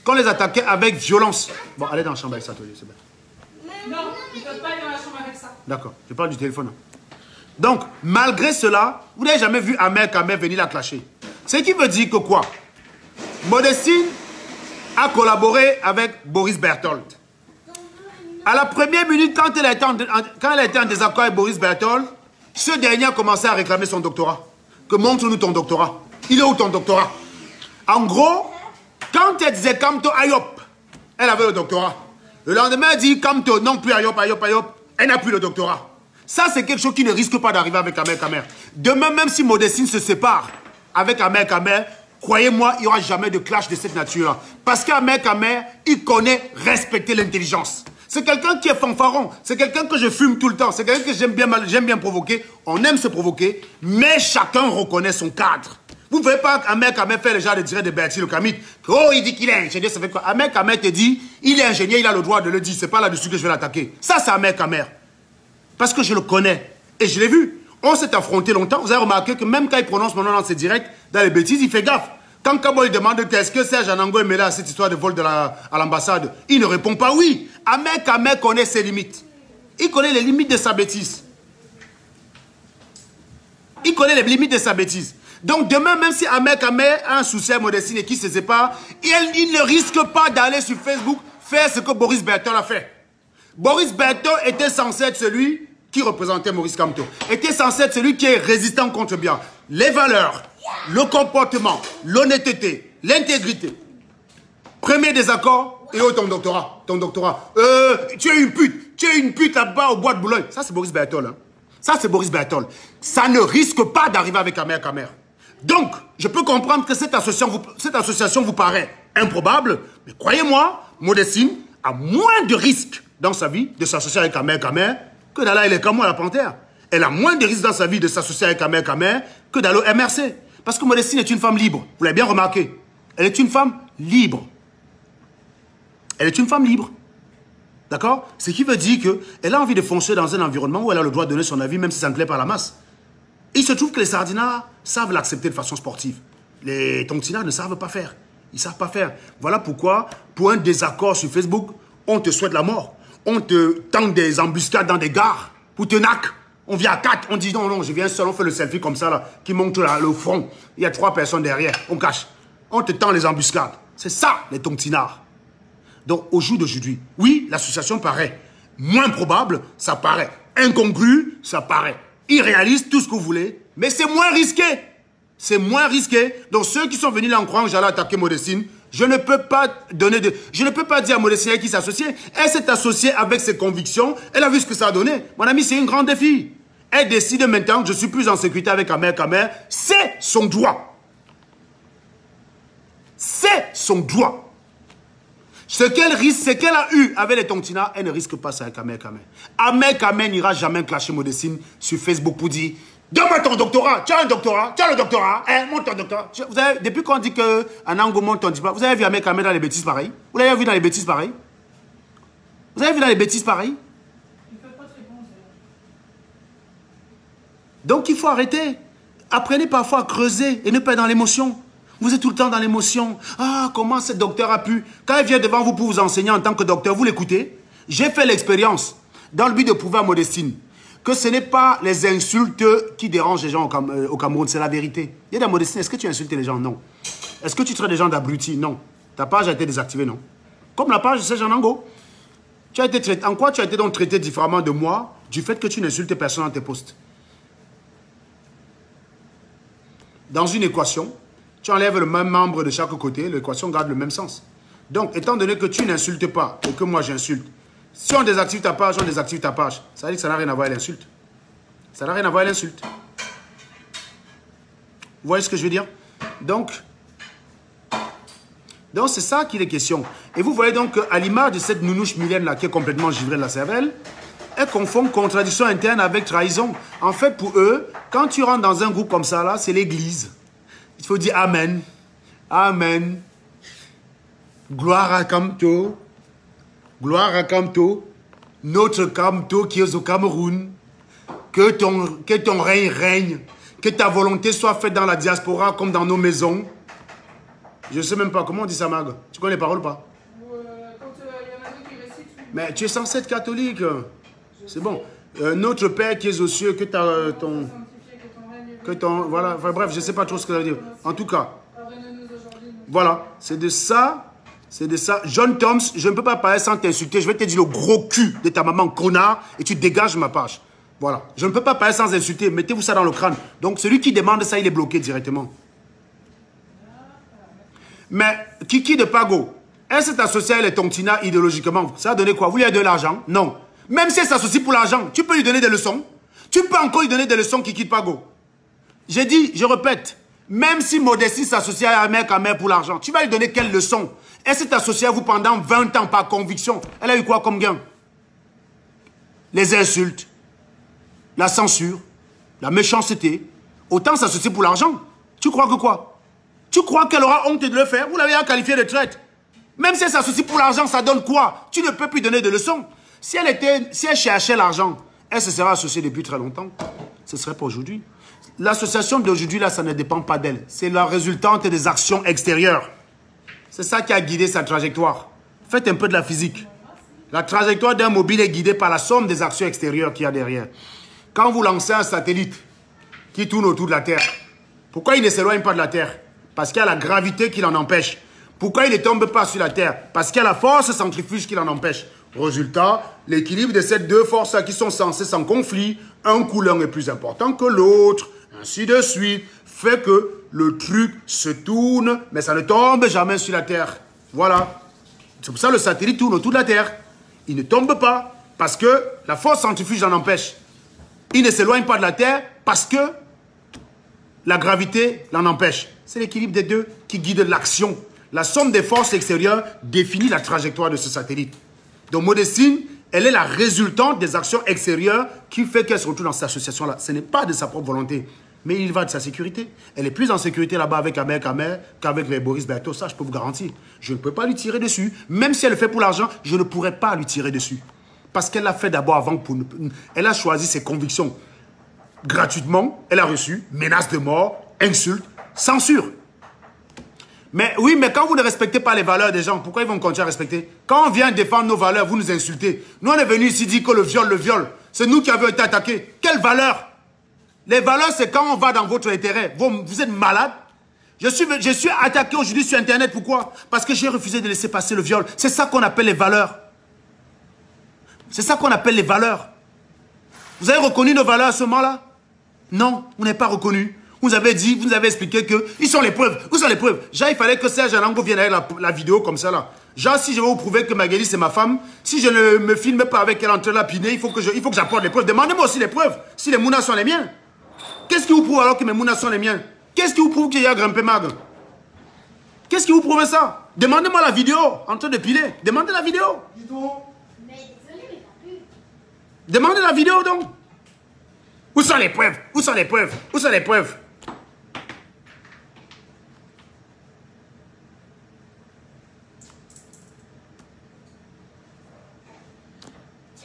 Qu'on les attaquait avec violence. Bon, allez dans la chambre avec ça, c'est bien. Non, ils ne peuvent pas aller dans la chambre avec ça. D'accord, je parle du téléphone. Donc, malgré cela, vous n'avez jamais vu Ahmed Kamer venir la clasher. Ce qui veut dire que quoi? Modestine a collaboré avec Boris Berthold. À la première minute, quand elle a été en désaccord avec Boris Berthold, ce dernier a commencé à réclamer son doctorat. Que montre-nous ton doctorat. Il est où ton doctorat? En gros, quand elle disait Kamto Ayop, elle avait le doctorat. Le lendemain, elle dit Kamto, non plus Ayop, Ayop, Ayop, Elle n'a plus le doctorat. Ça, c'est quelque chose qui ne risque pas d'arriver avec Ahmed Kamer. Demain, même si Modestine se sépare avec Ahmed Kamer, croyez-moi, il n'y aura jamais de clash de cette nature-là. Parce qu'Ahmed Kamer, il connaît respecter l'intelligence. C'est quelqu'un qui est fanfaron. C'est quelqu'un que je fume tout le temps. C'est quelqu'un que j'aime bien provoquer. On aime se provoquer, mais chacun reconnaît son cadre. Vous ne pouvez pas Ahmed Kamer faire le genre de direct de Bertie le Kamit. Oh, il dit qu'il est ingénieur, ça fait quoi? Ahmed Kamer te dit, il est ingénieur, il a le droit de le dire. C'est pas là-dessus que je vais l'attaquer. Ça, c'est Ahmed Kamer. Parce que je le connais. Et je l'ai vu. On s'est affronté longtemps. Vous avez remarqué que même quand il prononce mon nom dans ses directs, dans les bêtises, il fait gaffe. Quand Kabo il demande qu'est-ce que Serge Anango est mêlé à cette histoire de vol à l'ambassade, il ne répond pas oui. Ahmed Kamer connaît ses limites. Il connaît les limites de sa bêtise. Il connaît les limites de sa bêtise. Donc demain, même si Ahmed Kamer a un souci à Modestine et qu'il se sépare, il ne risque pas d'aller sur Facebook faire ce que Boris Bertol a fait. Boris Bertol était censé être celui qui représentait Maurice Kamto. Était censé être celui qui est résistant contre bien. Les valeurs, le comportement, l'honnêteté, l'intégrité. Premier désaccord, et oh ton doctorat. Ton doctorat. Tu es une pute. Tu es une pute là-bas au bois de Boulogne. Ça c'est Boris Bertol. Hein. Ça c'est Boris Bertol. Ça ne risque pas d'arriver avec Ahmed Kamer. Donc, je peux comprendre que cette association vous paraît improbable, mais croyez-moi, Modestine a moins de risques dans sa vie de s'associer avec Ahmed Kamer que d'aller à Les Cameroun à la Panthère. Elle a moins de risques dans sa vie de s'associer avec Ahmed Kamer que d'aller au MRC. Parce que Modestine est une femme libre. Vous l'avez bien remarqué. Elle est une femme libre. Elle est une femme libre. D'accord? Ce qui veut dire qu'elle a envie de foncer dans un environnement où elle a le droit de donner son avis, même si ça ne plaît pas à la masse. Il se trouve que les sardinards savent l'accepter de façon sportive. Les tontinards ne savent pas faire. Ils ne savent pas faire. Voilà pourquoi, pour un désaccord sur Facebook, on te souhaite la mort. On te tend des embuscades dans des gares pour te nac. On vient à 4, on dit non, non, je viens seul, on fait le selfie comme ça, là, qui montre là, le front. Il y a 3 personnes derrière, on cache. On te tend les embuscades. C'est ça, les tontinards. Donc, au jour d'aujourd'hui, oui, l'association paraît moins probable, ça paraît incongru, ça paraît irréaliste, tout ce que vous voulez, mais c'est moins risqué. C'est moins risqué. Donc, ceux qui sont venus là en croyant que j'allais attaquer Modestine, je ne peux pas dire à Modestine qui s'associe. Elle s'est associée avec ses convictions. Elle a vu ce que ça a donné. Mon ami, c'est une grande défi. Elle décide maintenant que je suis plus en sécurité avec Ahmed Kamer. C'est son droit. C'est son droit. Ce qu'elle risque, ce qu'elle a eu avec les tontinards, elle ne risque pas ça avec Ahmed Kamer. Ahmed Kamer n'ira jamais clasher Modestine sur Facebook pour dire « Donne-moi ton doctorat, tu as un doctorat, tu as le doctorat, hein, monte ton doctorat. » Vous avez, depuis qu'on dit que Anango monte ton diplôme, vous avez vu Ahmed Kamer dans les bêtises pareilles? Vous l'avez vu dans les bêtises pareilles? Vous avez vu dans les bêtises pareilles? Donc il faut arrêter. Apprenez parfois à creuser et ne pas être dans l'émotion. Vous êtes tout le temps dans l'émotion. Ah, comment ce docteur a pu... Quand il vient devant vous pour vous enseigner en tant que docteur, vous l'écoutez. J'ai fait l'expérience dans le but de prouver à Modestine que ce n'est pas les insultes qui dérangent les gens au Cameroun, c'est la vérité. Il y a des Modestine, est-ce que tu insultes les gens? Non. Est-ce que tu traites les gens d'abrutis? Non. Ta page a été désactivée? Non. Comme la page de Serge Anango. Tu as été traité... En quoi tu as été donc traité différemment de moi du fait que tu n'insultes personne dans tes posts? Dans une équation, tu enlèves le même membre de chaque côté, l'équation garde le même sens. Donc, étant donné que tu n'insultes pas et que moi j'insulte, si on désactive ta page, on désactive ta page. Ça veut dire que ça n'a rien à voir avec l'insulte. Ça n'a rien à voir avec l'insulte. Vous voyez ce que je veux dire? Donc c'est ça qu'il est question. Et vous voyez donc qu'à l'image de cette nounouche Mylène là qui est complètement givrée de la cervelle, elle confond contradiction interne avec trahison. En fait, pour eux, quand tu rentres dans un groupe comme ça, là, c'est l'église. Il faut dire Amen. Amen. Gloire à Kamto. Gloire à Kamto. Notre Kamto qui est au Cameroun. Que ton règne règne. Que ta volonté soit faite dans la diaspora comme dans nos maisons. Je ne sais même pas comment on dit ça, Mag. Tu connais les paroles ou pas? Quand il y en a d'autres qui récitent. Mais tu es censé être catholique. C'est bon. Notre Père qui est aux cieux, que ton... voilà, enfin, bref, je ne sais pas trop ce que ça veut dire. En tout cas, voilà, c'est de ça. John Toms, je ne peux pas parler sans t'insulter. Je vais te dire le gros cul de ta maman, connard, et tu dégages ma page. Voilà. Je ne peux pas parler sans insulter. Mettez-vous ça dans le crâne. Donc, celui qui demande ça, il est bloqué directement. Mais, Kiki de Pago, elle s'est associée avec les tontinards idéologiquement. Ça a donné quoi? Vous lui avez donné de l'argent? Non. Même si elle s'associe pour l'argent, tu peux lui donner des leçons. Tu peux encore lui donner des leçons qui quittent pas Go. J'ai dit, je répète, même si Modestie s'associe à Ahmed Kamer pour l'argent, tu vas lui donner quelle leçon? Elle s'est associée à vous pendant 20 ans par conviction. Elle a eu quoi comme gain? Les insultes, la censure, la méchanceté. Autant s'associer pour l'argent. Tu crois que quoi? Tu crois qu'elle aura honte de le faire? Vous l'avez qualifié de traite. Même si elle s'associe pour l'argent, ça donne quoi? Tu ne peux plus donner de leçons. Si elle cherchait l'argent, elle se serait associée depuis très longtemps. Ce ne serait pas aujourd'hui. L'association d'aujourd'hui, là, ça ne dépend pas d'elle. C'est la résultante des actions extérieures. C'est ça qui a guidé sa trajectoire. Faites un peu de la physique. La trajectoire d'un mobile est guidée par la somme des actions extérieures qu'il y a derrière. Quand vous lancez un satellite qui tourne autour de la Terre, pourquoi il ne s'éloigne pas de la Terre? Parce qu'il y a la gravité qui l'en empêche. Pourquoi il ne tombe pas sur la Terre? Parce qu'il y a la force centrifuge qui l'en empêche. Résultat, l'équilibre de ces deux forces qui sont censées s'en conflit, un coup l'un est plus important que l'autre, ainsi de suite, fait que le truc se tourne, mais ça ne tombe jamais sur la Terre. Voilà. C'est pour ça que le satellite tourne autour de la Terre. Il ne tombe pas parce que la force centrifuge l'en empêche. Il ne s'éloigne pas de la Terre parce que la gravité l'en empêche. C'est l'équilibre des deux qui guide l'action. La somme des forces extérieures définit la trajectoire de ce satellite. Donc Modestine, elle est la résultante des actions extérieures qui fait qu'elle se retrouve dans cette association-là. Ce n'est pas de sa propre volonté, mais il va de sa sécurité. Elle est plus en sécurité là-bas avec Ahmed Kamer qu'avec les Boris Berthaud. Ça, je peux vous garantir. Je ne peux pas lui tirer dessus. Même si elle le fait pour l'argent, je ne pourrais pas lui tirer dessus. Parce qu'elle l'a fait d'abord avant pour... Elle a choisi ses convictions. Gratuitement, elle a reçu menaces de mort, insultes, censure. Mais oui, mais quand vous ne respectez pas les valeurs des gens, pourquoi ils vont continuer à respecter? Quand on vient défendre nos valeurs, vous nous insultez. Nous, on est venus ici dire que le viol, c'est nous qui avons été attaqués. Quelle valeur? Les valeurs, c'est quand on va dans votre intérêt. Vous êtes malade. Je suis attaqué aujourd'hui sur Internet. Pourquoi? Parce que j'ai refusé de laisser passer le viol. C'est ça qu'on appelle les valeurs. C'est ça qu'on appelle les valeurs. Vous avez reconnu nos valeurs à ce moment-là? Non, vous n'avez pas reconnu. Vous avez dit, vous avez expliqué que ils sont les preuves. Où sont les preuves? Genre, il fallait que Serge Anango vienne avec la vidéo comme ça là. Genre, si je veux vous prouver que Magali c'est ma femme, si je ne me filme pas avec elle en train de la piner, il faut que j'apporte les preuves. Demandez-moi aussi les preuves. Si les mounas sont les miens. Qu'est-ce qui vous prouve alors que mes mounas sont les miens? Qu'est-ce qui vous prouve qu'il y a grimpé Mag? Qu'est-ce qui vous prouve ça? Demandez-moi la vidéo en train de piler. Demandez la vidéo. Mais désolé, mais pas plus. Demandez la vidéo donc. Où sont les preuves? Où sont les preuves? Où sont les preuves?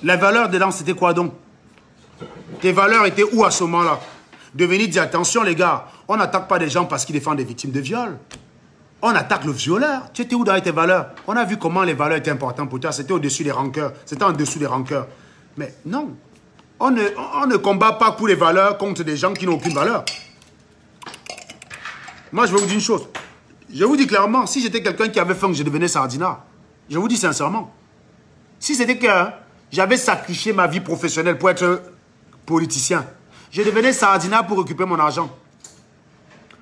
Les valeurs dedans, c'était quoi donc? Tes valeurs étaient où à ce moment-là? De venir dire, attention les gars, on n'attaque pas des gens parce qu'ils défendent des victimes de viol. On attaque le violeur. Tu étais où dans tes valeurs? On a vu comment les valeurs étaient importantes pour toi. C'était au-dessus des rancœurs. C'était en dessous des rancœurs. Mais non. On ne combat pas pour les valeurs contre des gens qui n'ont aucune valeur. Moi, je vais vous dire une chose. Je vous dis clairement, si j'étais quelqu'un qui avait faim, je devenais Sardina. Je vous dis sincèrement. Si c'était que j'avais sacrifié ma vie professionnelle pour être politicien, je devenais Sardina pour récupérer mon argent.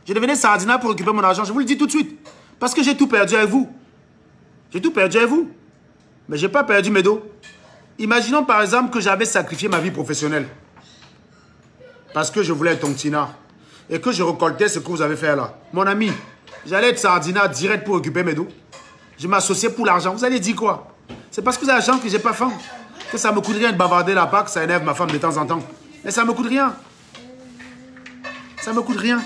Je devenais Sardina pour récupérer mon argent. Je vous le dis tout de suite. Parce que j'ai tout perdu avec vous. J'ai tout perdu avec vous. Mais je n'ai pas perdu mes dos. Imaginons par exemple que j'avais sacrifié ma vie professionnelle. Parce que je voulais être tontiner. Et que je récoltais ce que vous avez fait là. Mon ami, j'allais être Sardina direct pour récupérer mes dos. Je m'associais pour l'argent. Vous allez dire quoi? C'est parce que vous avez l'argent que j'ai pas faim. Que ça me coûte rien de bavarder la Pâque, ça énerve ma femme de temps en temps. Mais ça me coûte rien. Ça me coûte rien.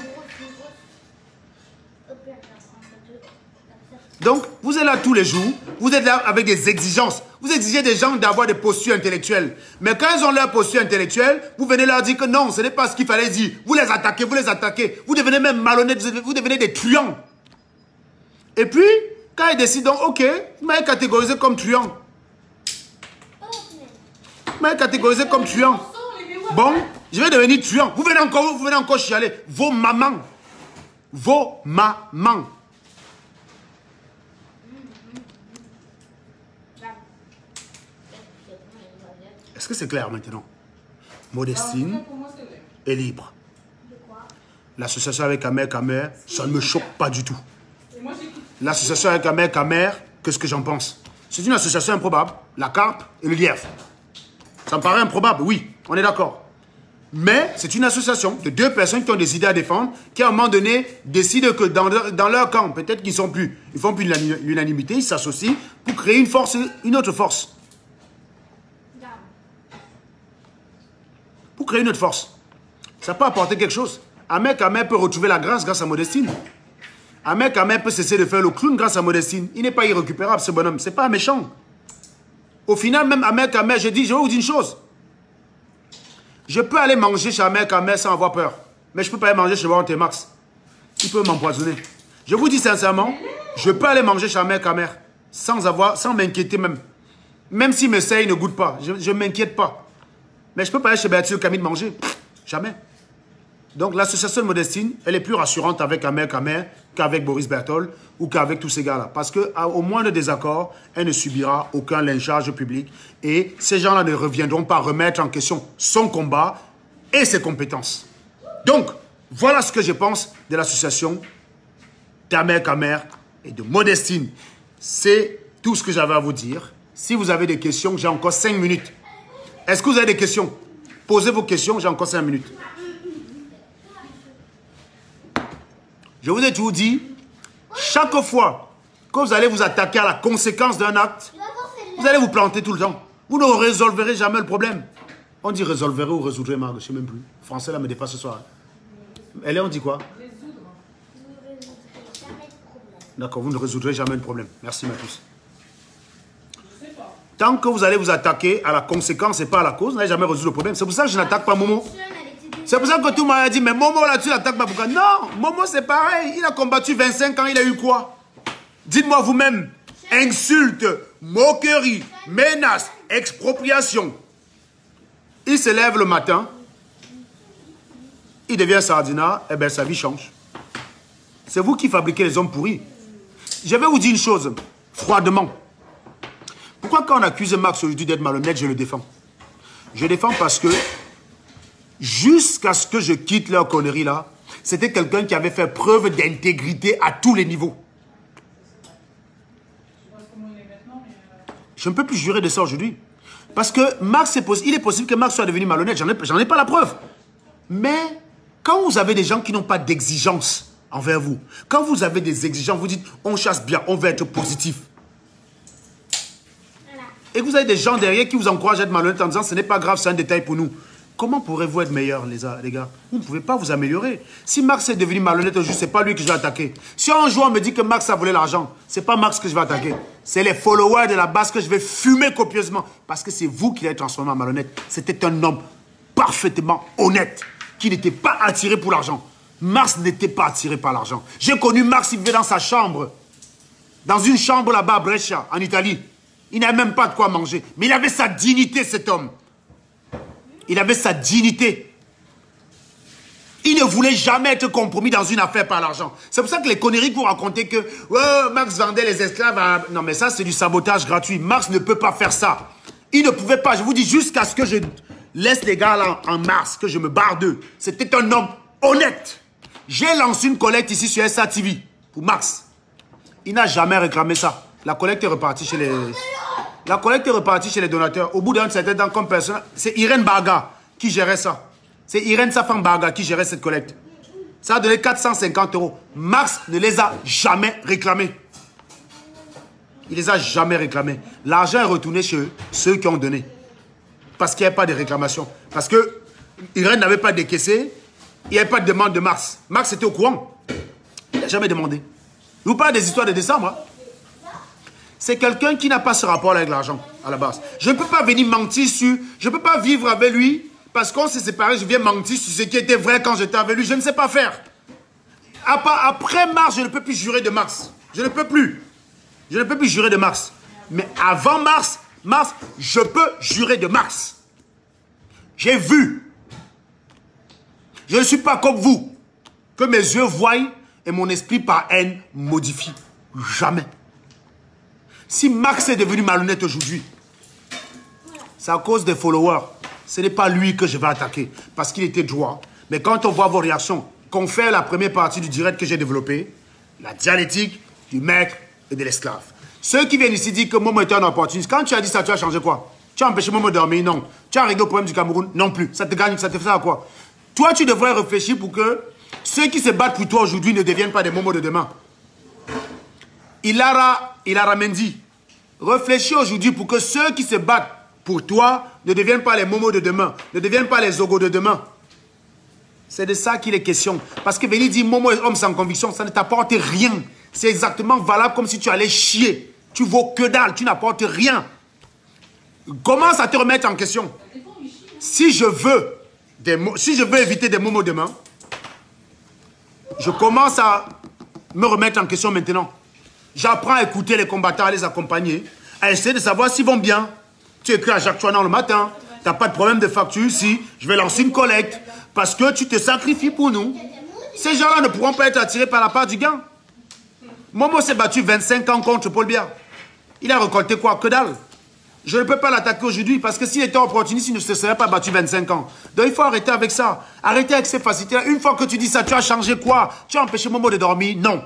Donc, vous êtes là tous les jours, vous êtes là avec des exigences. Vous exigez des gens d'avoir des postures intellectuelles. Mais quand ils ont leur posture intellectuelle, vous venez leur dire que non, ce n'est pas ce qu'il fallait dire. Vous les attaquez, vous les attaquez. Vous devenez même malhonnêtes, vous devenez des truands. Et puis, quand ils décident, ok, vous m'avez catégorisé comme truand. Vous m'avez catégorisé comme truand. Bon, je vais devenir truand. Vous venez encore chialer. Vos mamans. Vos mamans. Est-ce que c'est clair maintenant? Modestine est libre. L'association avec Ahmed Kamer, ça ne me choque pas du tout. L'association avec Ahmed Kamer, qu'est-ce que j'en pense? C'est une association improbable. La carpe et le lièvre. Ça me paraît improbable, oui, on est d'accord. Mais c'est une association de deux personnes qui ont des idées à défendre, qui à un moment donné décident que dans leur camp, peut-être qu'ils font plus l'unanimité, ils s'associent pour créer une force, une autre force. Pour créer une autre force. Ça peut apporter quelque chose. Ahmed Kamer peut retrouver la grâce grâce à Modestine. Ahmed Kamer peut cesser de faire le clown grâce à Modestine. Il n'est pas irrécupérable, ce bonhomme. C'est pas un méchant. Au final, même Ahmed Kamer, je vais vous dire une chose. Je peux aller manger chez Ahmed Kamer sans avoir peur. Mais je ne peux pas aller manger chez Walter Max. Il peut m'empoisonner. Je vous dis sincèrement, je peux aller manger chez Ahmed Kamer sans m'inquiéter même. Même si mes seins ne goûtent pas. Je ne m'inquiète pas. Mais je ne peux pas aller chez Bertil Camille manger. Jamais. Donc l'association de Modestine, elle est plus rassurante avec Ahmed Kamer qu'avec Boris Berthold ou qu'avec tous ces gars-là. Parce qu'au moindre désaccord, elle ne subira aucun lynchage public. Et ces gens-là ne reviendront pas remettre en question son combat et ses compétences. Donc, voilà ce que je pense de l'association d'Ahmed Kamer et de Modestine. C'est tout ce que j'avais à vous dire. Si vous avez des questions, j'ai encore 5 minutes. Est-ce que vous avez des questions? Posez vos questions, j'ai encore 5 minutes. Je vous ai toujours dit, chaque fois que vous allez vous attaquer à la conséquence d'un acte, vous allez vous planter tout le temps. Vous ne résolverez jamais le problème. On dit résolverez ou résoudrez, Marc, je ne sais même plus. Le français là me dépasse ce soir. Elle est, on dit quoi? D'accord, vous ne résoudrez jamais le problème. Merci, Mathis. Tant que vous allez vous attaquer à la conséquence et pas à la cause, vous n'allez jamais résoudre le problème. C'est pour ça que je n'attaque pas Momo. C'est pour ça que tout le monde a dit, mais Momo là, tu l'attaques pas. Pourquoi? Non, Momo c'est pareil. Il a combattu 25 ans, il a eu quoi? Dites-moi vous-même. Insulte, moquerie, menace, expropriation. Il se lève le matin, il devient sardinat, et bien sa vie change. C'est vous qui fabriquez les hommes pourris. Je vais vous dire une chose, froidement. Pourquoi quand on accuse Max aujourd'hui d'être malhonnête, je le défends? Je le défends parce que, jusqu'à ce que je quitte leur connerie là, c'était quelqu'un qui avait fait preuve d'intégrité à tous les niveaux. Je ne peux plus jurer de ça aujourd'hui. Parce que Max, il est possible que Max soit devenu malhonnête, j'en ai pas la preuve. Mais, quand vous avez des gens qui n'ont pas d'exigence envers vous, quand vous avez des exigences, vous dites, on chasse bien, on veut être positif. Et que vous avez des gens derrière qui vous encouragent à être malhonnête en disant, ce n'est pas grave, c'est un détail pour nous. Comment pourrez-vous être meilleur, les gars? Vous ne pouvez pas vous améliorer. Si Max est devenu malhonnête aujourd'hui, ce n'est pas lui que je vais attaquer. Si un jour on me dit que Max a volé l'argent, ce n'est pas Max que je vais attaquer. C'est les followers de la base que je vais fumer copieusement. Parce que c'est vous qui l'avez transformé en malhonnête. C'était un homme parfaitement honnête, qui n'était pas attiré pour l'argent. Max n'était pas attiré par l'argent. J'ai connu Max, il vivait dans sa chambre. Dans une chambre là-bas à Brescia, en Italie. Il n'avait même pas de quoi manger. Mais il avait sa dignité, cet homme. Il avait sa dignité. Il ne voulait jamais être compromis dans une affaire par l'argent. C'est pour ça que les conneries que vous racontez que Max vendait les esclaves à... Non, mais ça, c'est du sabotage gratuit. Max ne peut pas faire ça. Il ne pouvait pas. Je vous dis, jusqu'à ce que je laisse les gars là en mars, que je me barre d'eux. C'était un homme honnête. J'ai lancé une collecte ici sur SA TV pour Max. Il n'a jamais réclamé ça. La collecte est repartie chez les... La collecte est repartie chez les donateurs. Au bout d'un certain temps, comme personne... C'est Irène Barga qui gérait ça. C'est Irène Safan Barga qui gérait cette collecte. Ça a donné 450 €. Max ne les a jamais réclamés. Il les a jamais réclamés. L'argent est retourné chez eux, ceux qui ont donné. Parce qu'il n'y avait pas de réclamation. Parce que Irène n'avait pas décaissé. Il n'y avait pas de demande de Max. Max était au courant. Il n'a jamais demandé. Je vous parle des histoires de décembre. Hein? C'est quelqu'un qui n'a pas ce rapport avec l'argent, à la base. Je ne peux pas venir mentir sur... Je ne peux pas vivre avec lui, parce qu'on s'est séparés, je viens mentir sur ce qui était vrai quand j'étais avec lui. Je ne sais pas faire. Après Mars, je ne peux plus jurer de Mars. Je ne peux plus. Je ne peux plus jurer de Mars. Mais avant Mars, je peux jurer de Mars. J'ai vu. Je ne suis pas comme vous, que mes yeux voient et mon esprit par haine modifie. Jamais. Si Max est devenu malhonnête aujourd'hui, c'est à cause des followers. Ce n'est pas lui que je vais attaquer, parce qu'il était droit. Mais quand on voit vos réactions, qu'on fait la première partie du direct que j'ai développé, la dialectique du maître et de l'esclave. Ceux qui viennent ici disent que Momo est un opportuniste. Quand tu as dit ça, tu as changé quoi? Tu as empêché Momo de dormir? Non. Tu as réglé le problème du Cameroun? Non plus. Ça te gagne, ça te fait à quoi? Toi, tu devrais réfléchir pour que ceux qui se battent pour toi aujourd'hui ne deviennent pas des Momo de demain. Ilara Mendy, réfléchis aujourd'hui pour que ceux qui se battent pour toi ne deviennent pas les Momo de demain, ne deviennent pas les Zogo de demain. C'est de ça qu'il est question. Parce que venir dire Momo est homme sans conviction, ça ne t'apporte rien. C'est exactement valable comme si tu allais chier. Tu vaux que dalle, tu n'apportes rien. Commence à te remettre en question. Si je veux éviter des Momo demain, je commence à me remettre en question maintenant. J'apprends à écouter les combattants, à les accompagner, à essayer de savoir s'ils vont bien. Tu écris à Jacques Chouanan le matin, tu n'as pas de problème de facture ici, je vais lancer une collecte, parce que tu te sacrifies pour nous. Ces gens-là ne pourront pas être attirés par la part du gain. Momo s'est battu 25 ans contre Paul Biya. Il a récolté quoi? Que dalle. Je ne peux pas l'attaquer aujourd'hui, parce que s'il était opportuniste, il ne se serait pas battu 25 ans. Donc il faut arrêter avec ça. Arrêter avec ces facilités-là. Une fois que tu dis ça, tu as changé quoi? Tu as empêché Momo de dormir? Non.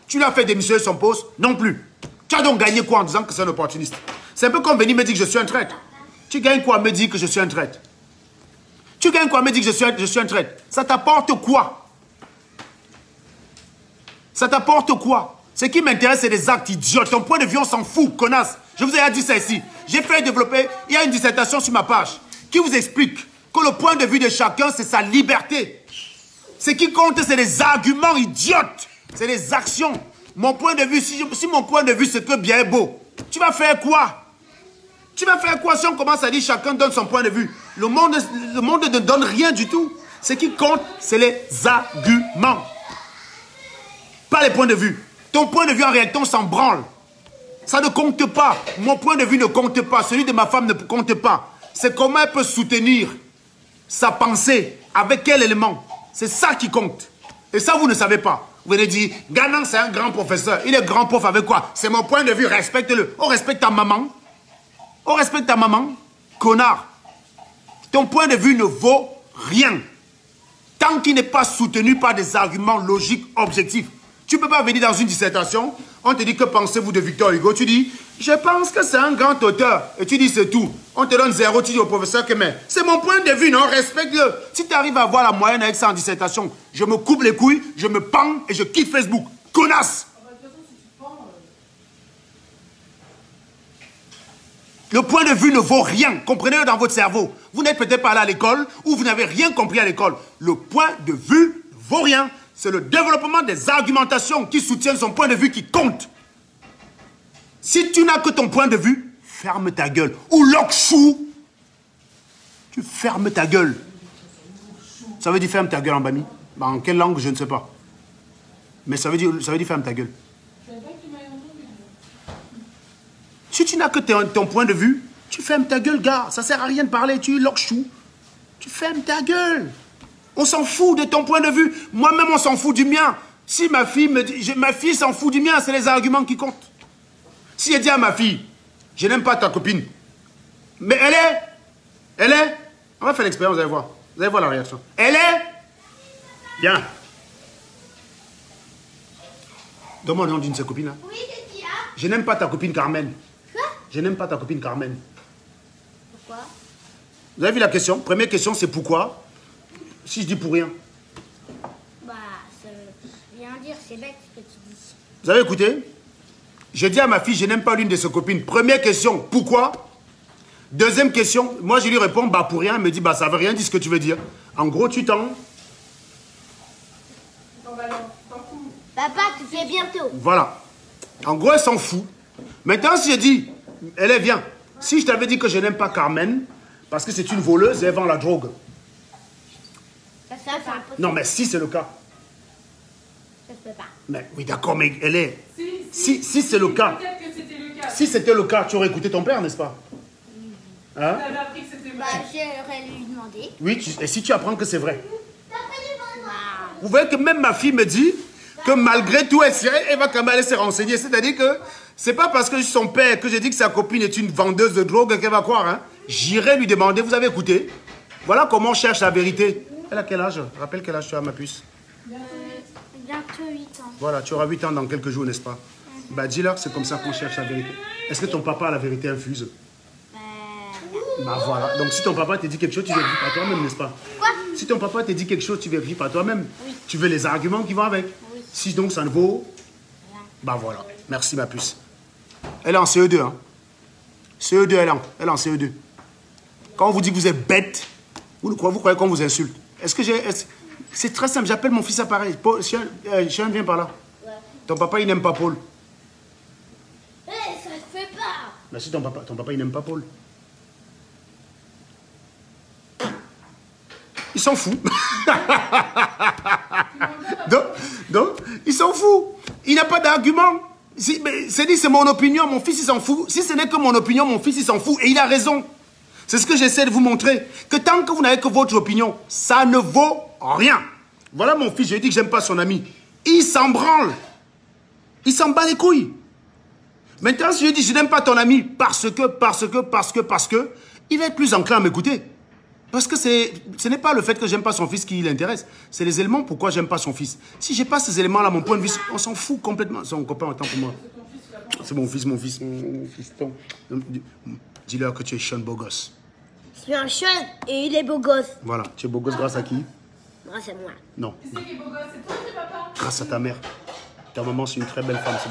Tu l'as fait démissionner son poste? Non plus. Tu as donc gagné quoi en disant que c'est un opportuniste? C'est un peu comme venir me dire que je suis un traître. Tu gagnes quoi à me dire que je suis un traître? Tu gagnes quoi à me dire que je suis un traître? Ça t'apporte quoi? Ça t'apporte quoi? Ce qui m'intéresse, c'est des actes idiots. Ton point de vue, on s'en fout, connasse. Je vous ai dit ça ici. J'ai fait développer, il y a une dissertation sur ma page qui vous explique que le point de vue de chacun, c'est sa liberté. Ce qui compte, c'est les arguments idiotes. C'est les actions. Mon point de vue, si mon point de vue, c'est que bien est beau, tu vas faire quoi? Tu vas faire quoi si on commence à dire chacun donne son point de vue? Le monde ne donne rien du tout. Ce qui compte, c'est les arguments. Pas les points de vue. Ton point de vue, en réalité, on s'en branle. Ça ne compte pas. Mon point de vue ne compte pas. Celui de ma femme ne compte pas. C'est comment elle peut soutenir sa pensée. Avec quel élément? C'est ça qui compte. Et ça, vous ne savez pas. Vous venez dire, Ganan, c'est un grand professeur. Il est grand prof avec quoi? C'est mon point de vue, respecte-le. On respecte ta maman. On respecte ta maman. Connard. Ton point de vue ne vaut rien. Tant qu'il n'est pas soutenu par des arguments logiques, objectifs. Tu ne peux pas venir dans une dissertation, on te dit que pensez-vous de Victor Hugo? Tu dis, je pense que c'est un grand auteur. Et tu dis, c'est tout. On te donne 0, tu dis au professeur que mais c'est mon point de vue, non? Respecte-le. Si tu arrives à avoir la moyenne avec ça en dissertation, je me coupe les couilles, je me pends et je quitte Facebook. Connasse! Le point de vue ne vaut rien. Comprenez-le dans votre cerveau. Vous n'êtes peut-être pas allé à l'école ou vous n'avez rien compris à l'école. Le point de vue ne vaut rien. C'est le développement des argumentations qui soutiennent son point de vue qui compte. Si tu n'as que ton point de vue, ferme ta gueule. Ou lokchou, tu fermes ta gueule. Ça veut dire ferme ta gueule en bami. En quelle langue, je ne sais pas. Mais ça veut dire ferme ta gueule. Si tu n'as que ton point de vue, tu fermes ta gueule, gars. Ça ne sert à rien de parler, tu es lokchou. Tu fermes ta gueule. On s'en fout de ton point de vue. Moi-même, on s'en fout du mien. Si ma fille me dit... ma fille s'en fout du mien, c'est les arguments qui comptent. Si je dis à ma fille, je n'aime pas ta copine, mais elle est... On va faire l'expérience, vous allez voir. Vous allez voir la réaction. Elle est... Bien. Donne-moi le nom d'une de ses copines, là. Oui, c'est Tia. Je n'aime pas ta copine Carmen. Quoi? Je n'aime pas ta copine Carmen. Pourquoi? Vous avez vu la question? Première question, c'est pourquoi? Si je dis pour rien. Bah, ça veut rien dire, c'est bête ce que tu dis. Vous avez écouté? Je dis à ma fille, je n'aime pas l'une de ses copines. Première question, pourquoi? Deuxième question, moi je lui réponds, bah pour rien. Elle me dit, bah ça veut rien dire ce que tu veux dire. En gros, tu t'en... Papa, tu fais bientôt. Voilà. En gros, elle s'en fout. Maintenant, si je dis, elle est bien. Si je t'avais dit que je n'aime pas Carmen, parce que c'est une voleuse et elle vend la drogue. Ça, c'est impossible. Non, mais si c'est le cas. Ça se peut pas. Mais oui, d'accord, mais elle est... Si c'est le cas. Peut-être que c'était le cas. Si c'était le cas, tu aurais écouté ton père, n'est-ce pas? Hein? Tu avais appris que c'était vrai. Bah, j'aurais lui demandé. Oui, et si tu apprends que c'est vrai? Bah, Vous voyez que même ma fille me dit que malgré tout, elle va quand même aller se renseigner. C'est-à-dire que c'est pas parce que je suis son père que j'ai dit que sa copine est une vendeuse de drogue qu'elle va croire. Hein? J'irai lui demander, vous avez écouté? Voilà comment on cherche la vérité. Elle a quel âge? Rappelle quel âge tu as, ma puce? bientôt 8 ans. Voilà, tu auras 8 ans dans quelques jours, n'est-ce pas? Bah dis-leur que c'est comme ça qu'on cherche la vérité. Est-ce que ton papa a la vérité infuse? Oui. Bah voilà. Donc si ton papa te dit quelque chose, tu vérifies par toi-même, n'est-ce pas? Quoi? Si ton papa te dit quelque chose, tu vérifies par toi-même. Oui. Tu veux les arguments qui vont avec. Oui. Si donc ça ne vaut... Rien. Bah voilà. Merci ma puce. Elle est en CE2, hein. CE2, elle est en CE2. Quand on vous dit que vous êtes bête, vous croyez qu'on vous insulte. Est-ce que j'ai... C'est très simple, j'appelle mon fils à pareil. Chien, viens par là. Ouais. Ton papa, il n'aime pas Paul. Eh, ça se fait pas. Bah si ton papa, il n'aime pas Paul. Il s'en fout. donc, il s'en fout. Il n'a pas d'argument. C'est dit, c'est mon opinion, mon fils, il s'en fout. Si ce n'est que mon opinion, mon fils, il s'en fout. Et il a raison. C'est ce que j'essaie de vous montrer. Que tant que vous n'avez que votre opinion, ça ne vaut rien. Voilà mon fils, je lui ai dit que j'aime pas son ami. Il s'en branle. Il s'en bat les couilles. Maintenant, si je lui dis je n'aime pas ton ami parce que, il va être plus enclin à m'écouter. Parce que ce n'est pas le fait que j'aime pas son fils qui l'intéresse. C'est les éléments pourquoi j'aime pas son fils. Si j'ai pas ces éléments-là, mon point de vue, on s'en fout complètement. Son copain, autant pour moi. C'est mon fiston. Dis-leur que tu es Sean beau gosse. Je suis un Sean et il est beau gosse. Voilà, tu es beau gosse grâce à qui? Grâce à moi. Non, Qui c'est qui est beau gosse? C'est toi ou c'est papa? grâce à ta mère. Ta maman, c'est une très belle femme. C'est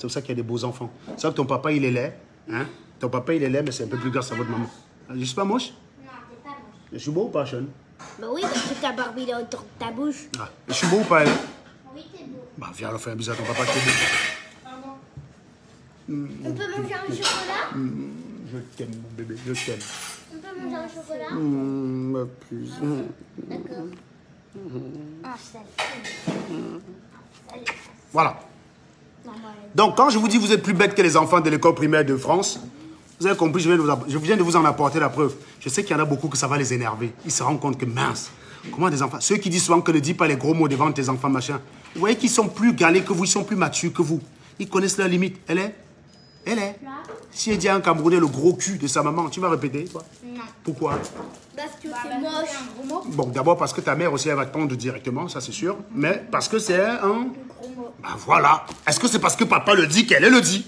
pour ça qu'il y a des beaux enfants. C'est ça que ton papa, il est laid. Hein? Ton papa, il est laid, mais c'est un peu plus grâce à votre maman. Je suis pas moche? Non, t'es pas moche. Je suis beau ou pas, Sean? Bah oui, parce que ta barbe est autour de ta bouche. Ah, je suis beau ou pas, elle? Oui, t'es beau. Bah, viens, alors, fais un bisou à ton papa, tu es beau. Pardon. On peut manger un chocolat? Je t'aime, mon bébé, je t'aime. On peut manger un chocolat? Ma puce. D'accord. Un seul. Voilà. Non, moi, Donc, quand je vous dis que vous êtes plus bête que les enfants de l'école primaire de France, vous avez compris, je viens de vous en apporter la preuve. Je sais qu'il y en a beaucoup que ça va les énerver. Ils se rendent compte que mince, comment des enfants... Ceux qui disent souvent que ne dis pas les gros mots devant tes enfants, machin. Vous voyez qu'ils sont plus galés que vous, ils sont plus matures que vous. Ils connaissent leurs limites. Elle est. Si elle dit à un Camerounais le gros cul de sa maman, tu vas répéter, toi? non. Pourquoi? Parce que c'est moche. Bon, d'abord parce que ta mère aussi, elle va te pendre directement, ça c'est sûr. Mais parce que c'est un... Gros mot. Ben voilà. Est-ce que c'est parce que papa le dit qu'elle le dit?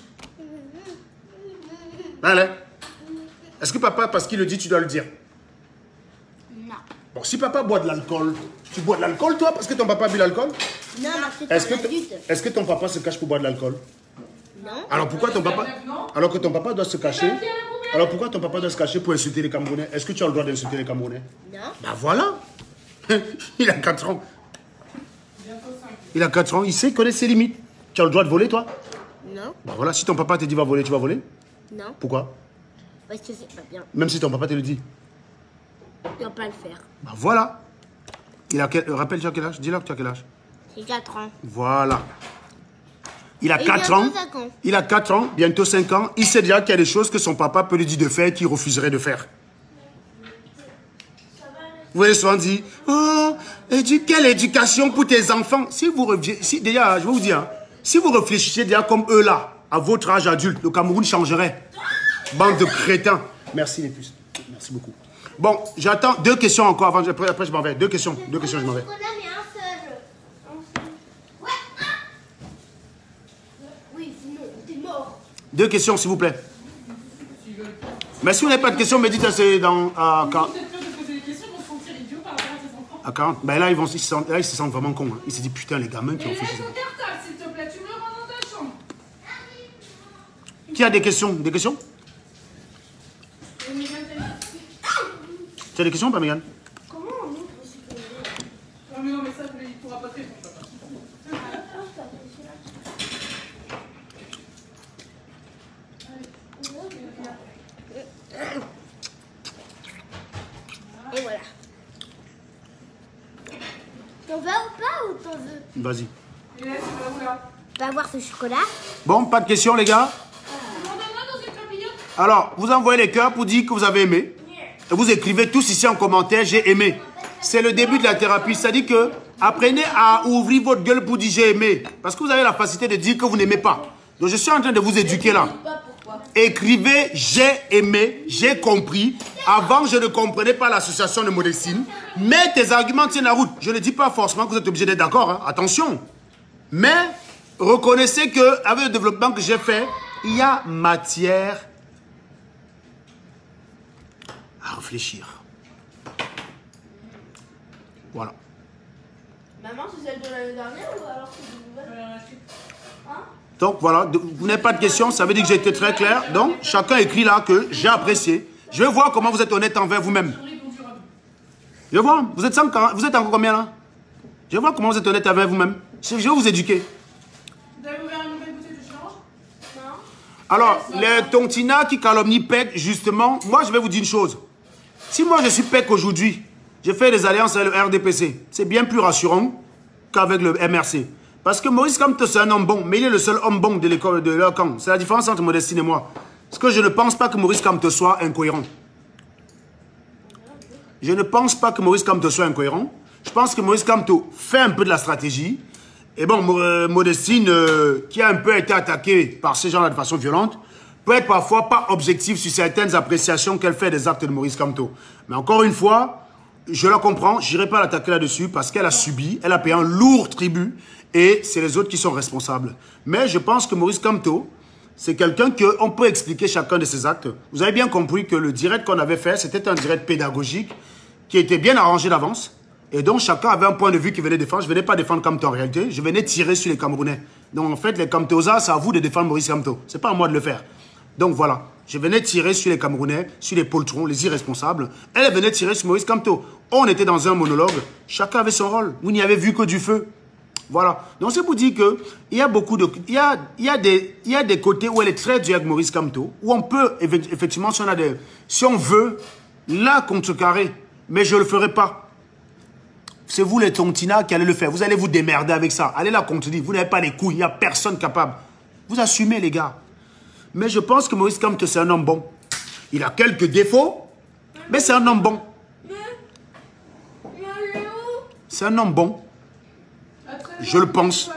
Allez. Est-ce que papa, parce qu'il le dit, tu dois le dire? Non. Bon, si papa boit de l'alcool, tu bois de l'alcool, toi, parce que ton papa a bu l'alcool? Non, parce que t'es un adulte. Est-ce que ton papa se cache pour boire de l'alcool? Non. Alors pourquoi ton papa... Alors que ton papa doit se cacher... Qui a la poubelle? Alors pourquoi ton papa doit se cacher pour insulter les Camerounais? Est-ce que tu as le droit d'insulter les Camerounais? Non. Ben voilà. Il a 4 ans. Bientôt 5. Il a 4 ans, il sait connaître ses limites. Tu as le droit de voler, toi? Non. Ben voilà, si ton papa te dit va voler, tu vas voler? Non. Pourquoi? Parce que c'est pas bien. Même si ton papa te le dit. Tu vas pas le faire. Ben voilà. Il a quel... Rappelle, tu as quel âge? Dis-leur que tu as quel âge? J'ai 4 ans. Voilà. Il a Et 4 bientôt ans. 5 ans. Il a 4 ans, bientôt 5 ans. Il sait déjà qu'il y a des choses que son papa peut lui dire de faire qu'il refuserait de faire. Vous voyez souvent dire, oh, quelle éducation pour tes enfants. Si vous déjà, je vais vous dire, hein, si vous réfléchissez déjà comme eux là, à votre âge adulte, le Cameroun changerait. Bande de crétins. Merci les puces. Merci beaucoup. Bon, j'attends 2 questions encore avant. Après, je m'en vais. 2 questions. 2 questions, je m'en vais. On a mais un seul. Ouais. Oui, sinon, t'es mort. 2 questions, s'il vous plaît. Mais si vous n'avez pas de questions, me dites c'est dans... Vous êtes peur de poser des questions, ils vont se sentir idiots par rapport à tes enfants. À 40. Ben là, ils se sentent vraiment cons. Hein. Ils se disent, putain, les gamins qui ont Et fait laisse ça. ton cartable, s'il te plaît, tu me le rends dans ta chambre. Qui a des questions? Des questions? Et Mégane, t'as dit- Tu as des questions ou pas, Mégane? Comment on ouvre ce que Ah, mais non, mais ça, il pourra pas te répondre, papa. Et voilà. T'en veux ou pas ou t'en veux? Vas-y. Et là, tu vas où, là? Tu vas voir ce chocolat? Bon, pas de questions, les gars? Tu m'en donneras dans une papillote? Alors, vous envoyez les cœurs pour dire que vous avez aimé. Et vous écrivez tous ici en commentaire, j'ai aimé. C'est le début de la thérapie. Ça dit que apprenez à ouvrir votre gueule pour dire j'ai aimé. Parce que vous avez la facilité de dire que vous n'aimez pas. Donc je suis en train de vous éduquer là. Écrivez j'ai aimé, j'ai compris. Avant, je ne comprenais pas l'association de Modestine. Mais tes arguments tiennent la route. Je ne dis pas forcément que vous êtes obligé d'être d'accord. Hein. Attention. Mais reconnaissez qu'avec le développement que j'ai fait, il y a matière à réfléchir. Voilà. Maman, c'est celle de l'année dernière ou alors c'est une nouvelle? Hein? Donc voilà, vous n'avez pas de questions, ça veut dire que j'ai été très clair. Donc chacun écrit là que j'ai apprécié. Je vais voir comment vous êtes honnête envers vous-même. Je vais voir, vous êtes encore combien là? Je vais voir comment vous êtes honnête envers vous-même. Je vais vous éduquer. Vous avez ouvert une nouvelle bouteille de change? Non. Alors, les tontinas qui calomnient PEC, justement, moi je vais vous dire une chose. Si moi je suis PEC aujourd'hui, j'ai fait des alliances avec le RDPC, c'est bien plus rassurant qu'avec le MRC. Parce que Maurice Kamto, c'est un homme bon, mais il est le seul homme bon de l'école de leur camp. C'est la différence entre Modestine et moi. Parce que je ne pense pas que Maurice Kamto soit incohérent. Je ne pense pas que Maurice Kamto soit incohérent. Je pense que Maurice Kamto fait un peu de la stratégie. Et bon, Modestine, qui a un peu été attaquée par ces gens-là de façon violente, peut être parfois pas objective sur certaines appréciations qu'elle fait des actes de Maurice Kamto. Mais encore une fois, je la comprends, je n'irai pas l'attaquer là-dessus parce qu'elle a subi, elle a payé un lourd tribut et c'est les autres qui sont responsables. Mais je pense que Maurice Kamto, c'est quelqu'un qu'on peut expliquer chacun de ses actes. Vous avez bien compris que le direct qu'on avait fait, c'était un direct pédagogique qui était bien arrangé d'avance. Et donc, chacun avait un point de vue qu'il venait défendre. Je ne venais pas défendre Kamto en réalité. Je venais tirer sur les Camerounais. Donc, en fait, les Kamtosas, c'est à vous de défendre Maurice Kamto. Ce n'est pas à moi de le faire. Donc, voilà. Je venais tirer sur les Camerounais, sur les poltrons, les irresponsables. Elle venait tirer sur Maurice Kamto. On était dans un monologue. Chacun avait son rôle. Vous n'y avez vu que du feu. Voilà. Donc, c'est pour dire qu'il y a beaucoup de... Il y a des côtés où elle est très dure avec Maurice Kamto, où on peut, effectivement, si on veut, la contrecarrer. Mais je ne le ferai pas. C'est vous les tontinas qui allez le faire. Vous allez vous démerder avec ça. Allez la contredire. Vous n'avez pas les couilles. Il n'y a personne capable. Vous assumez, les gars. Mais je pense que Maurice Kamto, c'est un homme bon. Il a quelques défauts, mais c'est un homme bon. C'est un homme bon. Je le pense.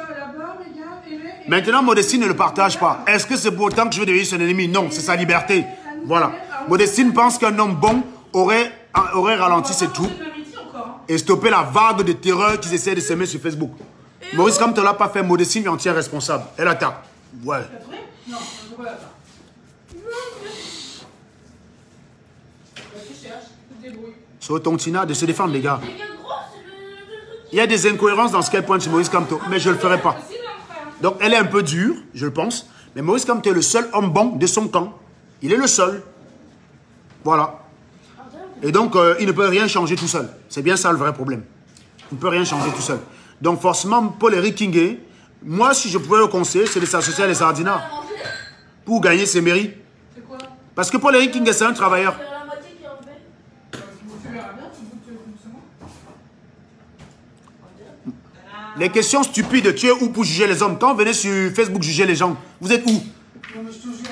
Maintenant, Modestine ne le partage pas. Est-ce que c'est pour autant que je vais devenir son ennemi? Non, c'est sa liberté. Voilà. Modestine pense qu'un homme bon aurait ralenti ses troupes et stoppé la vague de terreur qu'ils essaient de s'aimer sur Facebook. Maurice Kamto ne l'a pas fait. Modestine lui en tient responsable. Elle attaque. Ouais. Non, pourquoi pas? C'est au tontina de se défendre, les gars. Il y a des incohérences dans ce qu'elle pointe sur Maurice Kamto, mais je ne le ferai pas. Donc, elle est un peu dure, je le pense. Mais Maurice Kamto est le seul homme bon de son camp. Il est le seul. Voilà. Et donc, il ne peut rien changer tout seul. C'est bien ça le vrai problème. Il ne peut rien changer tout seul. Donc, forcément, Paul-Éric Kingé, moi, si je pouvais le conseiller, c'est de s'associer à les Sardinats pour gagner ses mairies. Parce que Paul-Éric Kingé, c'est un travailleur. Les questions stupides, tu es où pour juger les hommes? Quand vous venez sur Facebook juger les gens, vous êtes où?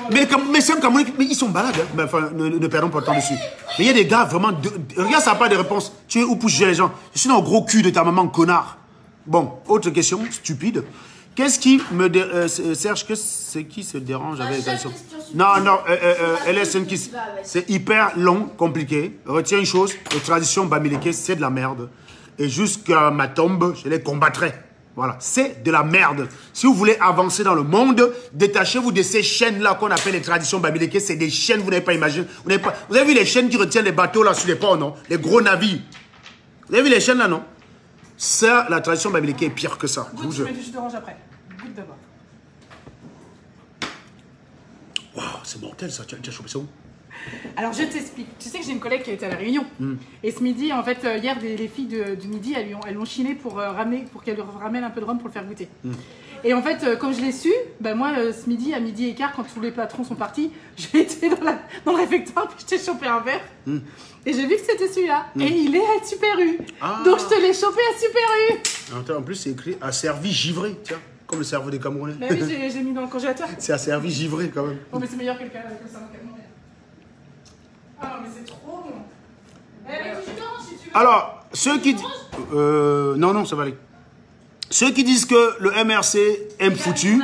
Mais c'est un Camerounais, mais ils sont balades. Hein. Mais, enfin, ne perdons pas le temps dessus. Mais il y a des gars vraiment... Regarde, ça n'a pas de réponse. Tu es où pour juger les gens? Je suis dans le gros cul de ta maman, connard. Bon, autre question, stupide. Qu'est-ce qui me... Serge, c'est qui se dérange avec les questions? Non, non, c'est hyper long, compliqué. Retiens une chose, les traditions bamileke, c'est de la merde. Et jusqu'à ma tombe, je les combattrai. Voilà, c'est de la merde. Si vous voulez avancer dans le monde, détachez-vous de ces chaînes-là qu'on appelle les traditions bamileke. C'est des chaînes, vous n'avez pas imaginé. Vous avez vu les chaînes qui retiennent les bateaux là sur les ports, non? Les gros navires. Vous avez vu les chaînes là, non? Ça, la tradition bamileke est pire que ça. Goûte, je mets du jus d'orange après. Goûte d'abord. Waouh, c'est mortel ça. Tu as chopé ça où? Alors, je t'explique. Tu sais que j'ai une collègue qui a été à la Réunion. Et ce midi, en fait, hier, les filles du midi, elles l'ont chiné pour qu'elle leur ramène un peu de rhum pour le faire goûter. Et en fait, comme je l'ai su, ben moi, ce midi, à midi et quart, quand tous les patrons sont partis, j'ai été dans le réfectoire, puis je t'ai chopé un verre. Et j'ai vu que c'était celui-là. Et il est à Super U. Donc, je te l'ai chopé à Super U. En plus, c'est écrit asservi givré, tiens. Comme le cerveau des Camerounais. Mais oui, j'ai mis dans le congélateur. C'est asservi givré quand même. Bon, mais c'est meilleur que le salon camerounais. Ah, mais c'est trop bon. Avec du jus d'orange, si tu veux. Alors, ceux qui disent... non, ça va aller. Ceux qui disent que le MRC aime foutu,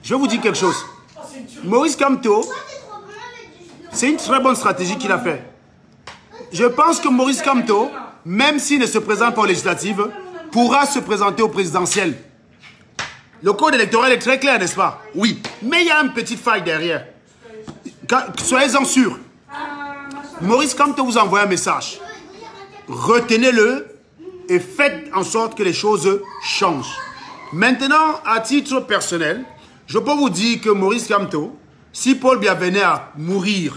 je vais vous dire quelque chose. Maurice Kamto, c'est une très bonne stratégie qu'il a fait. Je pense que Maurice Kamto, même s'il ne se présente pas aux législatives, pourra se présenter au présidentiel. Le code électoral est très clair, n'est-ce pas? Oui. Mais il y a une petite faille derrière. Soyez-en sûrs. Maurice Kamto vous envoie un message. Retenez-le et faites en sorte que les choses changent. Maintenant, à titre personnel, je peux vous dire que Maurice Kamto, si Paul Biya venait à mourir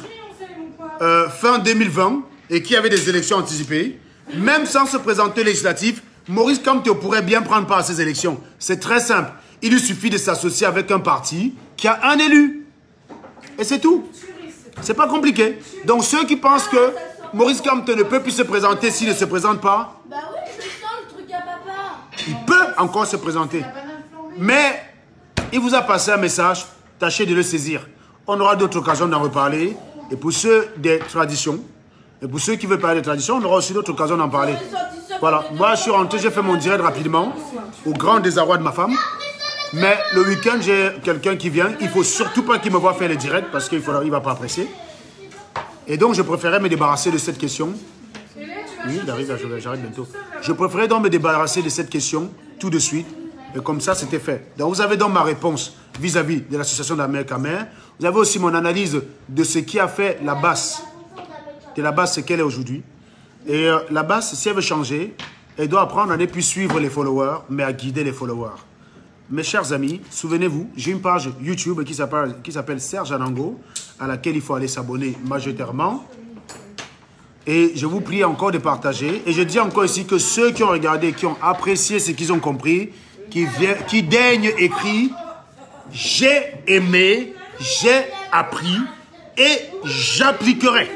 fin 2020 et qu'il y avait des élections anticipées, même sans se présenter législatif, Maurice Kamto pourrait bien prendre part à ces élections. C'est très simple. Il lui suffit de s'associer avec un parti qui a un élu. Et c'est tout. C'est pas compliqué. Donc ceux qui pensent que Maurice Kamto ne peut plus se présenter s'il ne se présente pas, Bah oui, je sens le truc à papa. il peut encore se présenter. Mais il vous a passé un message, tâchez de le saisir. On aura d'autres occasions d'en reparler. Et pour ceux des traditions, et pour ceux qui veulent parler des traditions, on aura aussi d'autres occasions d'en parler. Voilà, moi je suis rentré, j'ai fait mon direct rapidement, au grand désarroi de ma femme. Mais le week-end, j'ai quelqu'un qui vient. Il ne faut surtout pas qu'il me voie faire les directs parce qu'il ne va pas apprécier. Et donc, je préférais me débarrasser de cette question. Oui, j'arrête bientôt. Je préférais donc me débarrasser de cette question tout de suite. Et comme ça, c'était fait. Donc, vous avez donc ma réponse vis-à-vis de l'association d'Amérique Mère. Vous avez aussi mon analyse de ce qui a fait la basse. De la basse, c'est qu'elle est aujourd'hui. Et la basse, si elle veut changer, elle doit apprendre à ne plus suivre les followers, mais à guider les followers. Mes chers amis, souvenez-vous, j'ai une page YouTube qui s'appelle Serge Anango, à laquelle il faut aller s'abonner majoritairement. Et je vous prie encore de partager. Et je dis encore ici que ceux qui ont regardé, qui ont apprécié ce qu'ils ont compris, qui daignent écrire « J'ai aimé, j'ai appris et j'appliquerai ».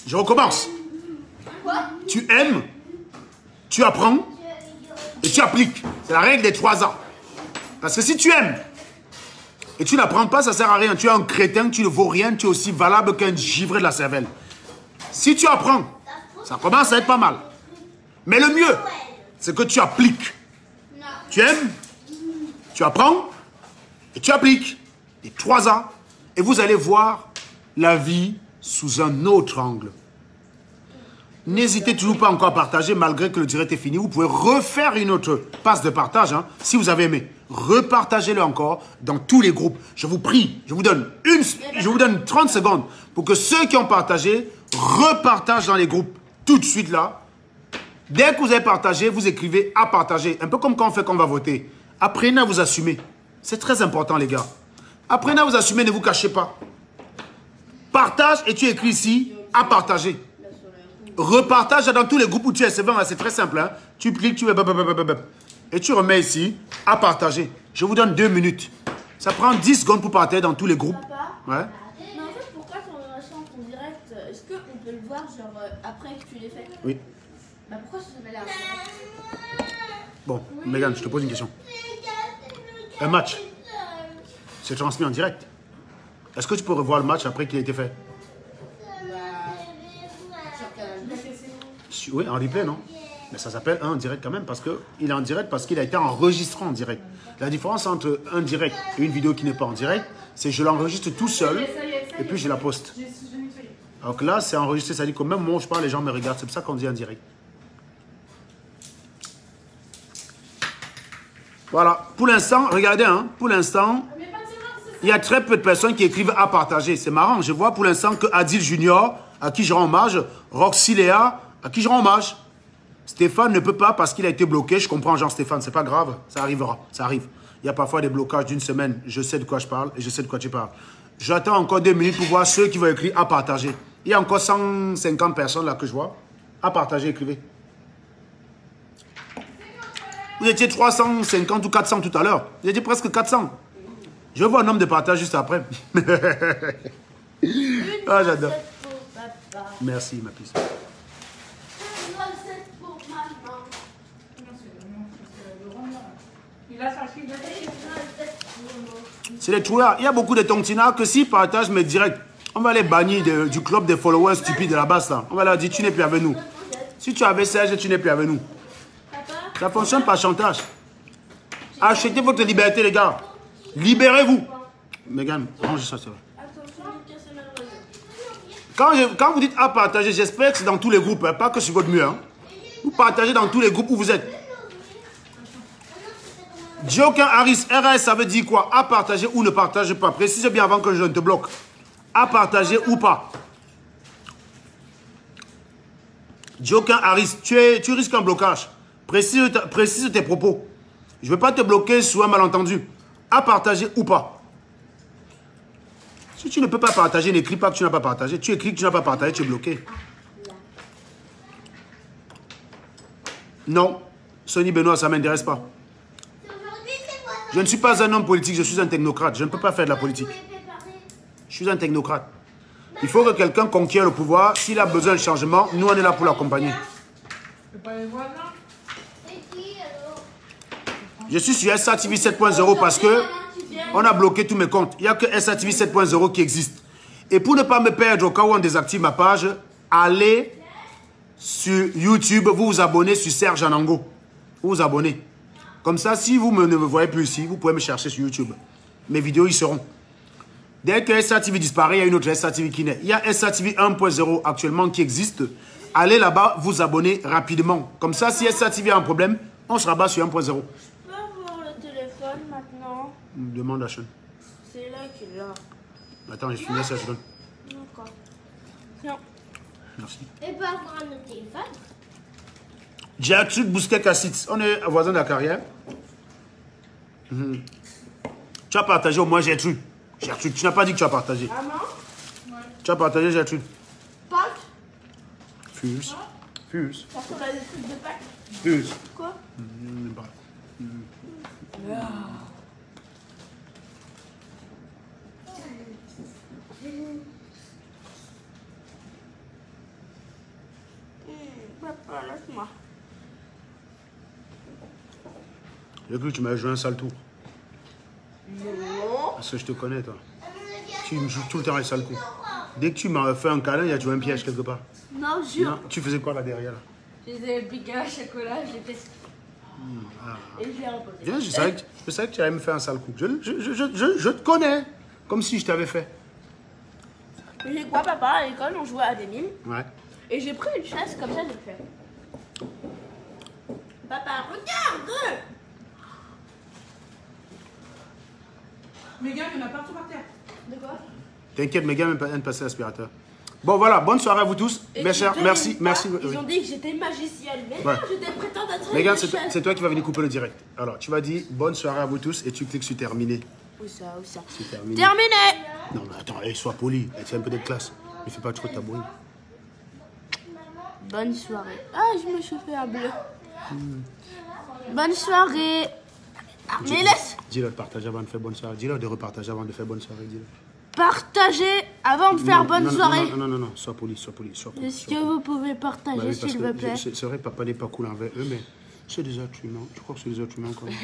Je recommence. Tu aimes, tu apprends et tu appliques. C'est la règle des 3 ans. Parce que si tu aimes et tu n'apprends pas, ça ne sert à rien. Tu es un crétin, tu ne vaux rien, tu es aussi valable qu'un givré de la cervelle. Si tu apprends, ça commence à être pas mal. Mais le mieux, c'est que tu appliques. Tu aimes, tu apprends et tu appliques. Les 3 ans. Et vous allez voir la vie sous un autre angle. N'hésitez toujours pas encore à partager malgré que le direct est fini. Vous pouvez refaire une autre passe de partage si vous avez aimé. Repartagez-le encore dans tous les groupes. Je vous prie, je vous donne 30 secondes pour que ceux qui ont partagé repartagent dans les groupes tout de suite là. Dès que vous avez partagé, vous écrivez à partager. Un peu comme quand on fait qu'on va voter. Apprenez à vous assumer. C'est très important les gars. Apprenez à vous assumer, ne vous cachez pas. Partage et tu écris ici à partager. Repartage dans tous les groupes où tu es. C'est très simple. Hein? Tu cliques, tu et tu remets ici à partager. Je vous donne 2 minutes. Ça prend 10 secondes pour partager dans tous les groupes. Papa, Ouais. mais en fait, pourquoi quand on achète ton direct, est-ce qu'on peut le voir genre après que tu l'aies fait? Oui. Bah pourquoi ça s'appelle un direct? Bon, Megan, je te pose une question. Un match, c'est transmis en direct. Est-ce que tu peux revoir le match après qu'il ait été fait? Oui, en replay, non? Mais ça s'appelle un direct quand même parce qu'il est en direct parce qu'il a été enregistré en direct. La différence entre un direct et une vidéo qui n'est pas en direct, c'est que je l'enregistre tout seul et puis je la poste. Donc là, c'est enregistré, ça dit que même moi, je parle, les gens me regardent. C'est pour ça qu'on dit en direct. Voilà. Pour l'instant, regardez, hein, pour l'instant, il y a très peu de personnes qui écrivent à partager. C'est marrant. Je vois pour l'instant que Adil Junior, à qui je rends hommage, Roxy Léa, à qui je rends hommage. Stéphane ne peut pas parce qu'il a été bloqué. Je comprends, Jean-Stéphane, c'est pas grave. Ça arrivera, ça arrive. Il y a parfois des blocages d'une semaine. Je sais de quoi je parle et je sais de quoi tu parles. J'attends encore 2 minutes pour voir ceux qui vont écrire à partager. Il y a encore 150 personnes là que je vois. À partager, écrivez. Vous étiez 350 ou 400 tout à l'heure. Vous étiez presque 400. Je vois un nombre de partages juste après. Ah, j'adore. Merci, ma puce. C'est les tueurs. Il y a beaucoup de tontinards que s'ils partagent mes directs, on va les bannir du club des followers stupides de la base là. On va leur dire tu n'es plus avec nous. Si tu avais Serge, tu n'es plus avec nous. Ça fonctionne par chantage. Achetez votre liberté les gars. Libérez-vous. Megan, range ça, c'est vrai. Quand vous dites à partager, j'espère que c'est dans tous les groupes, hein, pas que sur votre mur. Hein. Vous partagez dans tous les groupes où vous êtes. Joker Harris, RS, ça veut dire quoi? À partager ou ne partager pas. Précise bien avant que je ne te bloque. À partager ou pas. Jokin Harris, tu risques un blocage. Précise tes propos. Je ne veux pas te bloquer sous un malentendu. À partager ou pas. Si tu ne peux pas partager, n'écris pas que tu n'as pas partagé. Tu écris que tu n'as pas partagé, tu es bloqué. Non, Sonny Benoît, ça ne m'intéresse pas. Je ne suis pas un homme politique, je suis un technocrate. Je ne peux pas faire de la politique. Je suis un technocrate. Il faut que quelqu'un conquiert le pouvoir. S'il a besoin de changement, nous, on est là pour l'accompagner. Je suis sur SATV 7.0 parce que on a bloqué tous mes comptes. Il n'y a que SATV 7.0 qui existe. Et pour ne pas me perdre au cas où on désactive ma page, allez sur YouTube, vous vous abonnez sur Serge Anango. Vous vous abonnez. Comme ça, si vous ne me voyez plus ici, vous pouvez me chercher sur YouTube. Mes vidéos y seront. Dès que SATV disparaît, il y a une autre SATV qui naît. Il y a SATV 1.0 actuellement qui existe. Allez là-bas, vous abonnez rapidement. Comme ça, si SATV a un problème, on se rabat sur 1.0. Je peux avoir le téléphone maintenant? Demande à Sean. C'est là qu'il l'a. Attends, je finis ça, je donne. D'accord. Tiens. Merci. Et pas avoir un autre téléphone. Gertrude Bousquet-Cassitz, on est voisins de la carrière. Tu as partagé au moins Gertrude. Gertrude, tu n'as pas dit que tu as partagé. Maman? Ouais. Tu as partagé Gertrude. Pâques? Fuse. Fuse. Parce qu'on a des trucs de Pâques. Fuse. Quoi? Papa, laisse-moi. J'ai cru que tu m'avais joué un sale tour. Non. Parce que je te connais, toi. Tu me joues tout le temps un sale coup. Dès que tu m'as fait un câlin, il y a tu vois un piège quelque part. Non, jure. Non, tu faisais quoi là derrière là? Je les ai piqués à chocolat, je les ai et je l'ai reposé. Bien, je savais que tu allais me faire un sale coup. Je te connais. Comme si je t'avais fait. J'ai quoi, papa? À l'école, on jouait à des mines. Ouais. Et j'ai pris une chaise comme ça, je le fais. Papa, regarde! Mais gars, il y en a partout par terre. De quoi? T'inquiète, mes gars, même pas de passer l'aspirateur. Bon, voilà, bonne soirée à vous tous. Et Mes chers, merci. Ils ont dit que j'étais magicienne. Mais Ouais. non, j'étais prétendante. Mes gars, c'est toi qui vas venir couper le direct. Alors, tu vas dire bonne soirée à vous tous et tu cliques sur terminer. Où ça? C'est terminé. Terminé! Non, mais attends, sois poli. Tiens un peu de classe. Ne fais pas trop de tabouille. Bonne soirée. Ah, je me suis fait un bleu. Bonne soirée. Ah, mais laisse Dis-le de partager avant de faire bonne soirée. Dis-le de repartager avant de faire bonne soirée. Dis-le. partager avant de faire bonne soirée. Non, sois poli, sois poli. Est-ce que vous pouvez partager, s'il vous plaît? C'est vrai, papa n'est pas cool envers eux, mais c'est des êtres humains. Je crois que c'est des êtres humains quand même.